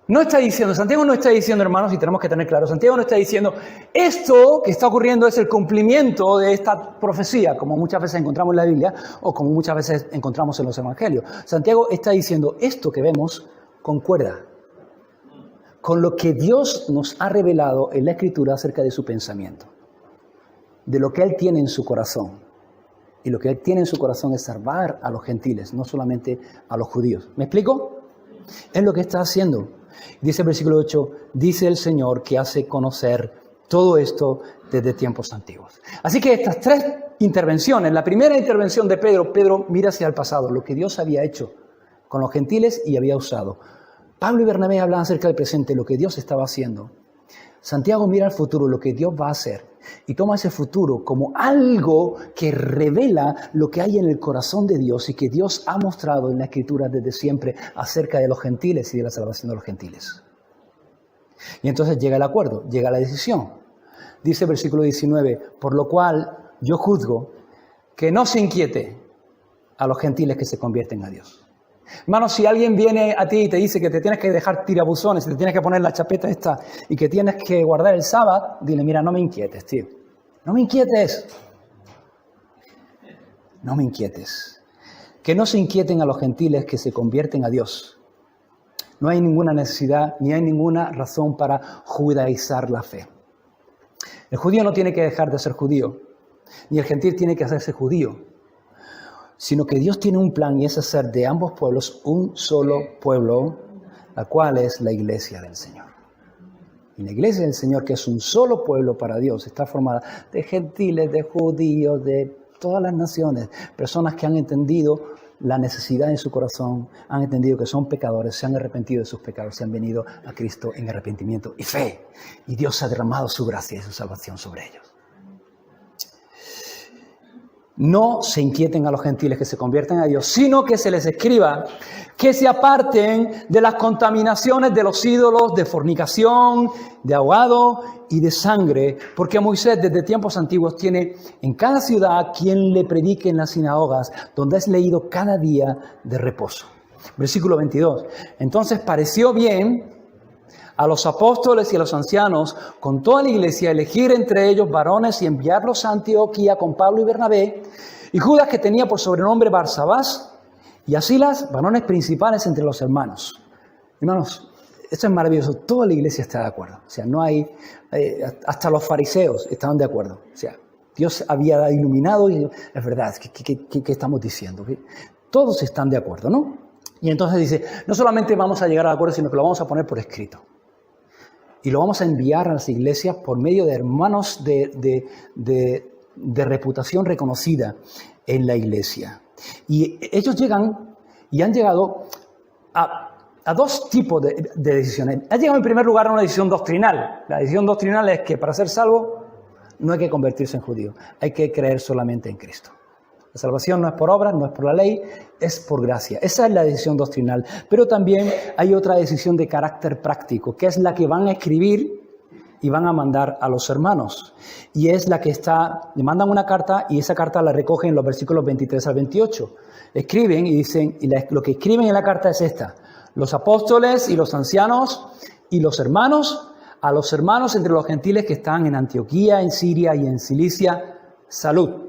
Santiago no está diciendo, hermanos, y tenemos que tener claro, Santiago no está diciendo, esto que está ocurriendo es el cumplimiento de esta profecía, como muchas veces encontramos en la Biblia o como muchas veces encontramos en los evangelios. Santiago está diciendo, esto que vemos concuerda con lo que Dios nos ha revelado en la Escritura acerca de su pensamiento, de lo que Él tiene en su corazón. Y lo que Él tiene en su corazón es salvar a los gentiles, no solamente a los judíos. ¿Me explico? Es lo que está haciendo. Dice el versículo 8, dice el Señor que hace conocer todo esto desde tiempos antiguos. Así que estas tres intervenciones, la primera intervención de Pedro mira hacia el pasado, lo que Dios había hecho con los gentiles y había usado. Pablo y Bernabé hablan acerca del presente, lo que Dios estaba haciendo. Santiago mira al futuro, lo que Dios va a hacer, y toma ese futuro como algo que revela lo que hay en el corazón de Dios y que Dios ha mostrado en la Escritura desde siempre acerca de los gentiles y de la salvación de los gentiles. Y entonces llega el acuerdo, llega la decisión. Dice el versículo 19, por lo cual yo juzgo que no se inquiete a los gentiles que se convierten a Dios. Hermano, si alguien viene a ti y te dice que te tienes que dejar tirabuzones, te tienes que poner la chapeta esta y que tienes que guardar el sábado, dile, mira, no me inquietes, tío. No me inquietes. No me inquietes. Que no se inquieten a los gentiles que se convierten a Dios. No hay ninguna necesidad ni hay ninguna razón para judaizar la fe. El judío no tiene que dejar de ser judío, ni el gentil tiene que hacerse judío. Sino que Dios tiene un plan y es hacer de ambos pueblos un solo pueblo, la cual es la iglesia del Señor. Y la iglesia del Señor, que es un solo pueblo para Dios, está formada de gentiles, de judíos, de todas las naciones, personas que han entendido la necesidad en su corazón, han entendido que son pecadores, se han arrepentido de sus pecados, se han venido a Cristo en arrepentimiento y fe. Y Dios ha derramado su gracia y su salvación sobre ellos. No se inquieten a los gentiles que se convierten a Dios, sino que se les escriba que se aparten de las contaminaciones de los ídolos, de fornicación, de ahogado y de sangre, porque Moisés desde tiempos antiguos tiene en cada ciudad quien le predique en las sinagogas, donde es leído cada día de reposo. Versículo 22. Entonces pareció bien a los apóstoles y a los ancianos, con toda la iglesia, elegir entre ellos varones y enviarlos a Antioquía con Pablo y Bernabé, y Judas, que tenía por sobrenombre Barsabás, y a Silas, varones principales entre los hermanos. Hermanos, esto es maravilloso, toda la iglesia está de acuerdo. O sea, no hay, hasta los fariseos estaban de acuerdo. O sea, Dios había iluminado y es verdad, ¿qué estamos diciendo? Todos están de acuerdo, ¿no? Y entonces dice, no solamente vamos a llegar al acuerdo, sino que lo vamos a poner por escrito. Y lo vamos a enviar a las iglesias por medio de hermanos de reputación reconocida en la iglesia. Y ellos llegan y han llegado a dos tipos de decisiones. Han llegado en primer lugar a una decisión doctrinal. La decisión doctrinal es que para ser salvo no hay que convertirse en judío, hay que creer solamente en Cristo. La salvación no es por obras, no es por la ley, es por gracia. Esa es la decisión doctrinal. Pero también hay otra decisión de carácter práctico, que es la que van a escribir y van a mandar a los hermanos. Y es la que le mandan una carta y esa carta la recogen en los versículos 23 al 28. Escriben y dicen, lo que escriben en la carta es esta: los apóstoles y los ancianos y los hermanos, a los hermanos entre los gentiles que están en Antioquía, en Siria y en Cilicia, salud.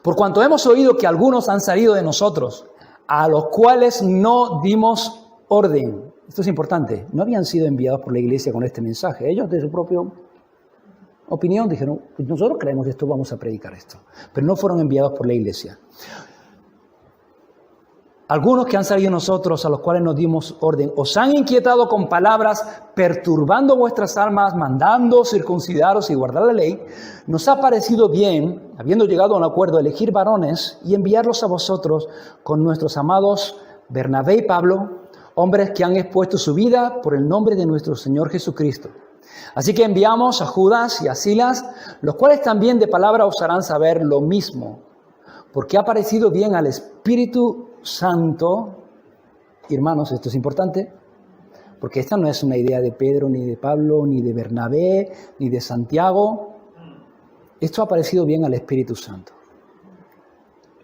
Por cuanto hemos oído que algunos han salido de nosotros, a los cuales no dimos orden. Esto es importante. No habían sido enviados por la iglesia con este mensaje. Ellos, de su propia opinión, dijeron, nosotros creemos esto, vamos a predicar esto. Pero no fueron enviados por la iglesia. Algunos que han salido de nosotros, a los cuales nos dimos orden, os han inquietado con palabras, perturbando vuestras almas, mandando circuncidaros y guardar la ley. Nos ha parecido bien, habiendo llegado a un acuerdo, elegir varones y enviarlos a vosotros con nuestros amados Bernabé y Pablo, hombres que han expuesto su vida por el nombre de nuestro Señor Jesucristo. Así que enviamos a Judas y a Silas, los cuales también de palabra os harán saber lo mismo, porque ha parecido bien al Espíritu Santo. Hermanos, esto es importante, porque esta no es una idea de Pedro, ni de Pablo, ni de Bernabé, ni de Santiago. Esto ha parecido bien al Espíritu Santo.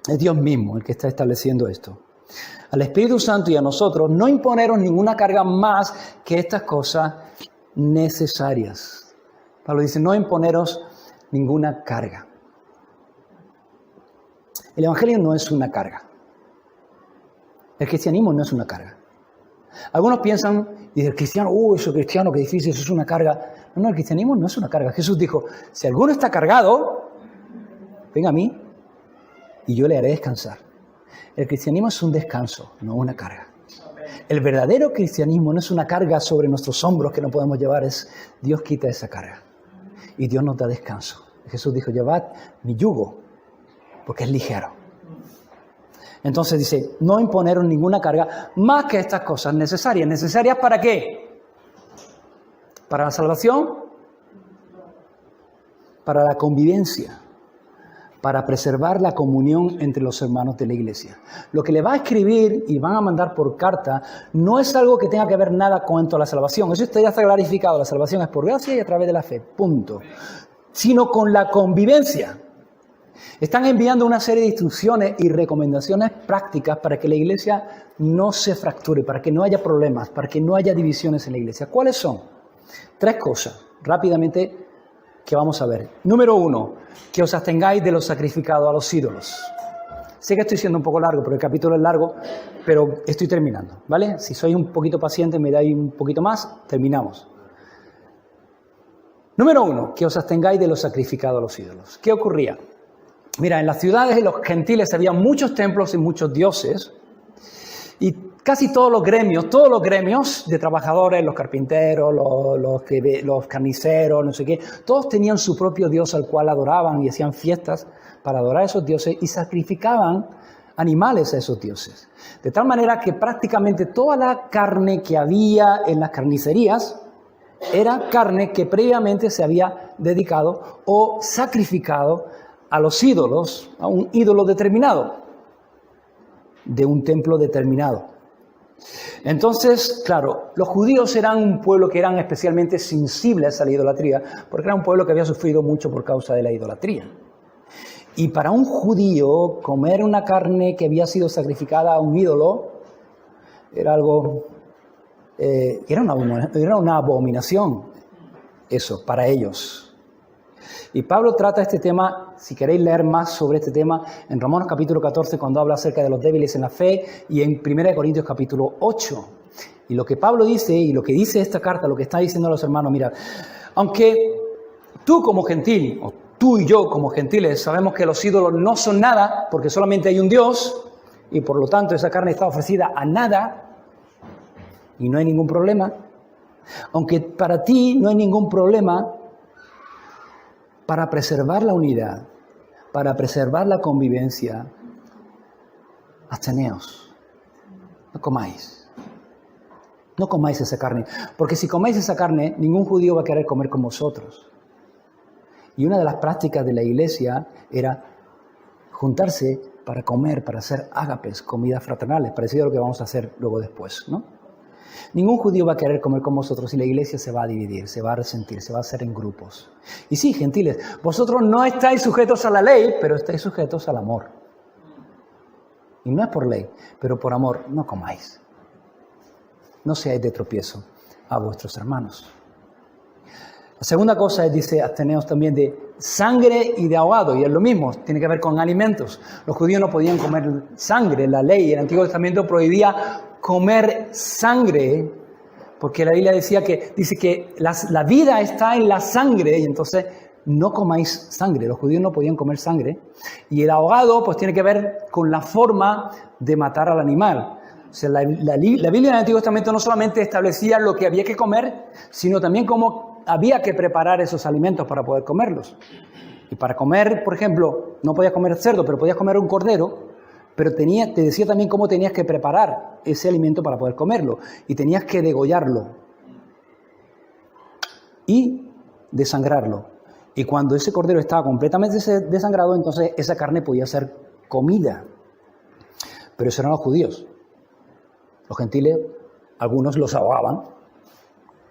Es Dios mismo el que está estableciendo esto. Al Espíritu Santo y a nosotros no imponeros ninguna carga más que estas cosas necesarias. Pablo dice, no imponeros ninguna carga. El Evangelio no es una carga. El cristianismo no es una carga. Algunos piensan, y el cristiano, eso cristiano, qué difícil, eso es una carga. No, el cristianismo no es una carga. Jesús dijo, si alguno está cargado, venga a mí y yo le haré descansar. El cristianismo es un descanso, no una carga. El verdadero cristianismo no es una carga sobre nuestros hombros que no podemos llevar, es Dios quita esa carga y Dios nos da descanso. Jesús dijo, llevad mi yugo, porque es ligero. Entonces dice, no imponeros ninguna carga más que estas cosas necesarias. ¿Necesarias para qué? ¿Para la salvación? Para la convivencia. Para preservar la comunión entre los hermanos de la iglesia. Lo que le va a escribir y van a mandar por carta no es algo que tenga que ver nada cuanto a la salvación. Eso ya está clarificado. La salvación es por gracia y a través de la fe. Punto. Sino con la convivencia. Están enviando una serie de instrucciones y recomendaciones prácticas para que la iglesia no se fracture, para que no haya problemas, para que no haya divisiones en la iglesia. ¿Cuáles son? 3 cosas, rápidamente, que vamos a ver. Número 1, que os abstengáis de lo sacrificado a los ídolos. Sé que estoy siendo un poco largo, porque el capítulo es largo, pero estoy terminando, ¿vale? Si sois un poquito pacientes, me dais un poquito más, terminamos. Número 1, que os abstengáis de lo sacrificado a los ídolos. ¿Qué ocurría? Mira, en las ciudades de los gentiles había muchos templos y muchos dioses, y casi todos los gremios de trabajadores, los carpinteros, los carniceros, no sé qué, todos tenían su propio dios al cual adoraban y hacían fiestas para adorar a esos dioses y sacrificaban animales a esos dioses. De tal manera que prácticamente toda la carne que había en las carnicerías era carne que previamente se había dedicado o sacrificado a los ídolos, a un ídolo determinado, de un templo determinado. Entonces, claro, los judíos eran un pueblo que eran especialmente sensibles a la idolatría, porque era un pueblo que había sufrido mucho por causa de la idolatría. Y para un judío, comer una carne que había sido sacrificada a un ídolo era algo, era una abominación, eso, para ellos. Y Pablo trata este tema, si queréis leer más sobre este tema, en Romanos capítulo 14, cuando habla acerca de los débiles en la fe, y en 1 Corintios capítulo 8. Y lo que Pablo dice, y lo que dice esta carta, lo que está diciendo a los hermanos, mira, aunque tú como gentil, o tú y yo como gentiles, sabemos que los ídolos no son nada, porque solamente hay un Dios, y por lo tanto esa carne está ofrecida a nada, y no hay ningún problema. Aunque para ti no hay ningún problema, para preservar la unidad, para preservar la convivencia, absteneos, no comáis. No comáis esa carne, porque si coméis esa carne, ningún judío va a querer comer con vosotros. Y una de las prácticas de la iglesia era juntarse para comer, para hacer ágapes, comidas fraternales, parecido a lo que vamos a hacer luego después, ¿no? Ningún judío va a querer comer con vosotros y la iglesia se va a dividir, se va a resentir, se va a hacer en grupos. Y sí, gentiles, vosotros no estáis sujetos a la ley, pero estáis sujetos al amor. Y no es por ley, pero por amor, no comáis. No seáis de tropiezo a vuestros hermanos. La segunda cosa es, dice, absteneos también de sangre y de ahogado, y es lo mismo, tiene que ver con alimentos. Los judíos no podían comer sangre, la ley, el Antiguo Testamento prohibía comer sangre, porque la Biblia dice que la vida está en la sangre, y entonces no comáis sangre. Los judíos no podían comer sangre. Y el ahogado pues tiene que ver con la forma de matar al animal. O sea, la Biblia en el Antiguo Testamento no solamente establecía lo que había que comer, sino también cómo había que preparar esos alimentos para poder comerlos. Y para comer, por ejemplo, no podías comer cerdo, pero podías comer un cordero, pero te decía también cómo tenías que preparar ese alimento para poder comerlo. Y tenías que degollarlo y desangrarlo. Y cuando ese cordero estaba completamente desangrado, entonces esa carne podía ser comida. Pero eso eran los judíos. Los gentiles, algunos los ahogaban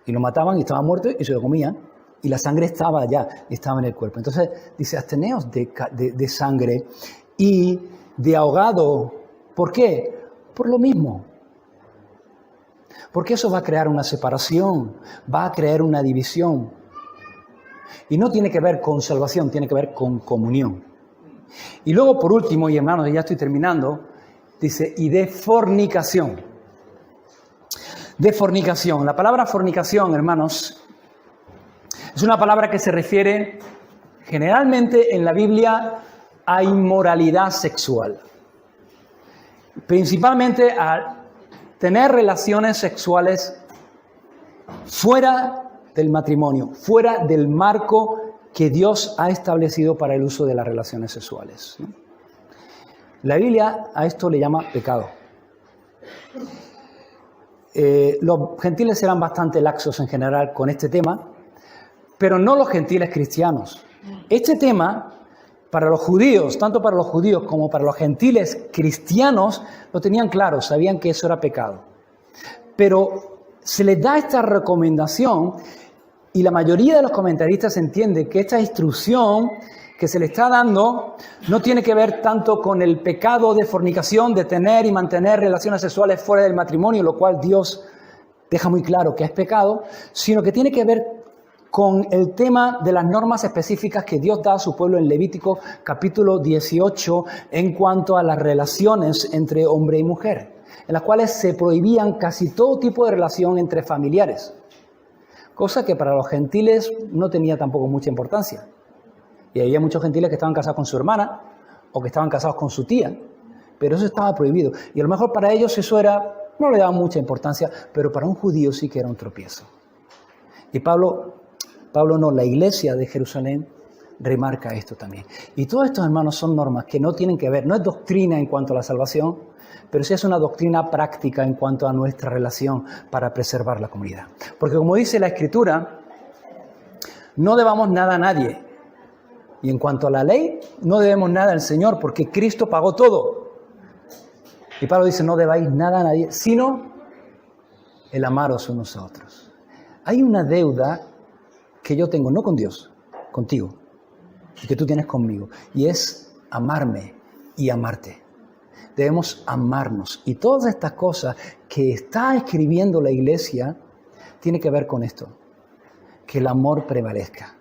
y lo mataban y estaban muertos y se lo comían. Y la sangre estaba allá, estaba en el cuerpo. Entonces dice, absteneos de sangre y de ahogado. ¿Por qué? Por lo mismo. Porque eso va a crear una separación, va a crear una división. Y no tiene que ver con salvación, tiene que ver con comunión. Y luego, por último, y hermanos, ya estoy terminando, dice, y de fornicación. De fornicación. La palabra fornicación, hermanos, es una palabra que se refiere generalmente en la Biblia a inmoralidad sexual. Principalmente a tener relaciones sexuales fuera del matrimonio, fuera del marco que Dios ha establecido para el uso de las relaciones sexuales, ¿no? La Biblia a esto le llama pecado. Los gentiles eran bastante laxos en general con este tema, pero no los gentiles cristianos. Este tema, para los judíos, tanto para los judíos como para los gentiles cristianos, lo tenían claro, sabían que eso era pecado. Pero se les da esta recomendación y la mayoría de los comentaristas entiende que esta instrucción que se le está dando no tiene que ver tanto con el pecado de fornicación, de tener y mantener relaciones sexuales fuera del matrimonio, lo cual Dios deja muy claro que es pecado, sino que tiene que ver con el tema de las normas específicas que Dios da a su pueblo en Levítico capítulo 18 en cuanto a las relaciones entre hombre y mujer, en las cuales se prohibían casi todo tipo de relación entre familiares, cosa que para los gentiles no tenía tampoco mucha importancia. Y había muchos gentiles que estaban casados con su hermana o que estaban casados con su tía, pero eso estaba prohibido. Y a lo mejor para ellos eso no le daba mucha importancia, pero para un judío sí que era un tropiezo. Y la iglesia de Jerusalén remarca esto también. Y todos estos, hermanos, son normas que no tienen que ver, no es doctrina en cuanto a la salvación, pero sí es una doctrina práctica en cuanto a nuestra relación para preservar la comunidad. Porque como dice la Escritura, no debamos nada a nadie. Y en cuanto a la ley, no debemos nada al Señor, porque Cristo pagó todo. Y Pablo dice, no debáis nada a nadie, sino el amaros unos a otros. Hay una deuda que yo tengo, no con Dios, contigo, y que tú tienes conmigo, y es amarme y amarte. Debemos amarnos. Y todas estas cosas que está escribiendo la Iglesia tiene que ver con esto, que el amor prevalezca.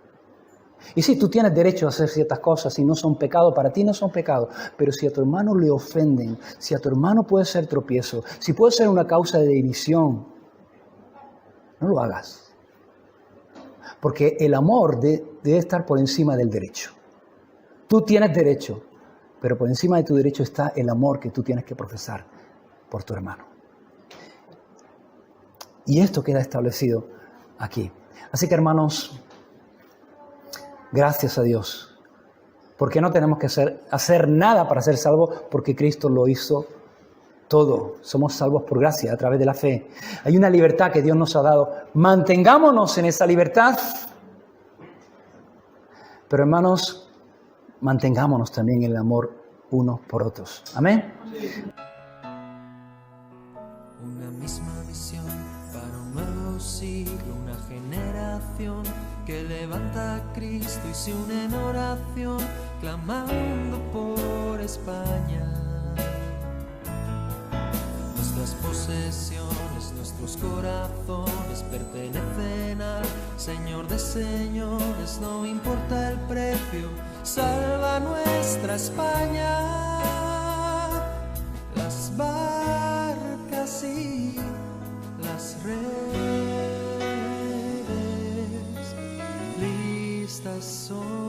Y sí, tú tienes derecho a hacer ciertas cosas, si no son pecado, para ti no son pecado, pero si a tu hermano le ofenden, si a tu hermano puede ser tropiezo, si puede ser una causa de división, no lo hagas. Porque el amor debe estar por encima del derecho. Tú tienes derecho, pero por encima de tu derecho está el amor que tú tienes que profesar por tu hermano. Y esto queda establecido aquí. Así que, hermanos, gracias a Dios, porque no tenemos que hacer nada para ser salvos, porque Cristo lo hizo todo. Somos salvos por gracia, a través de la fe. Hay una libertad que Dios nos ha dado. Mantengámonos en esa libertad. Pero, hermanos, mantengámonos también en el amor unos por otros. Amén. Una misma visión para un nuevo siglo, una generación que levanta a Cristo y se une en oración, clamando por España. Nuestras posesiones, nuestros corazones pertenecen al Señor de señores, no importa el precio, salva nuestra España. Las barcas y las redes listas son.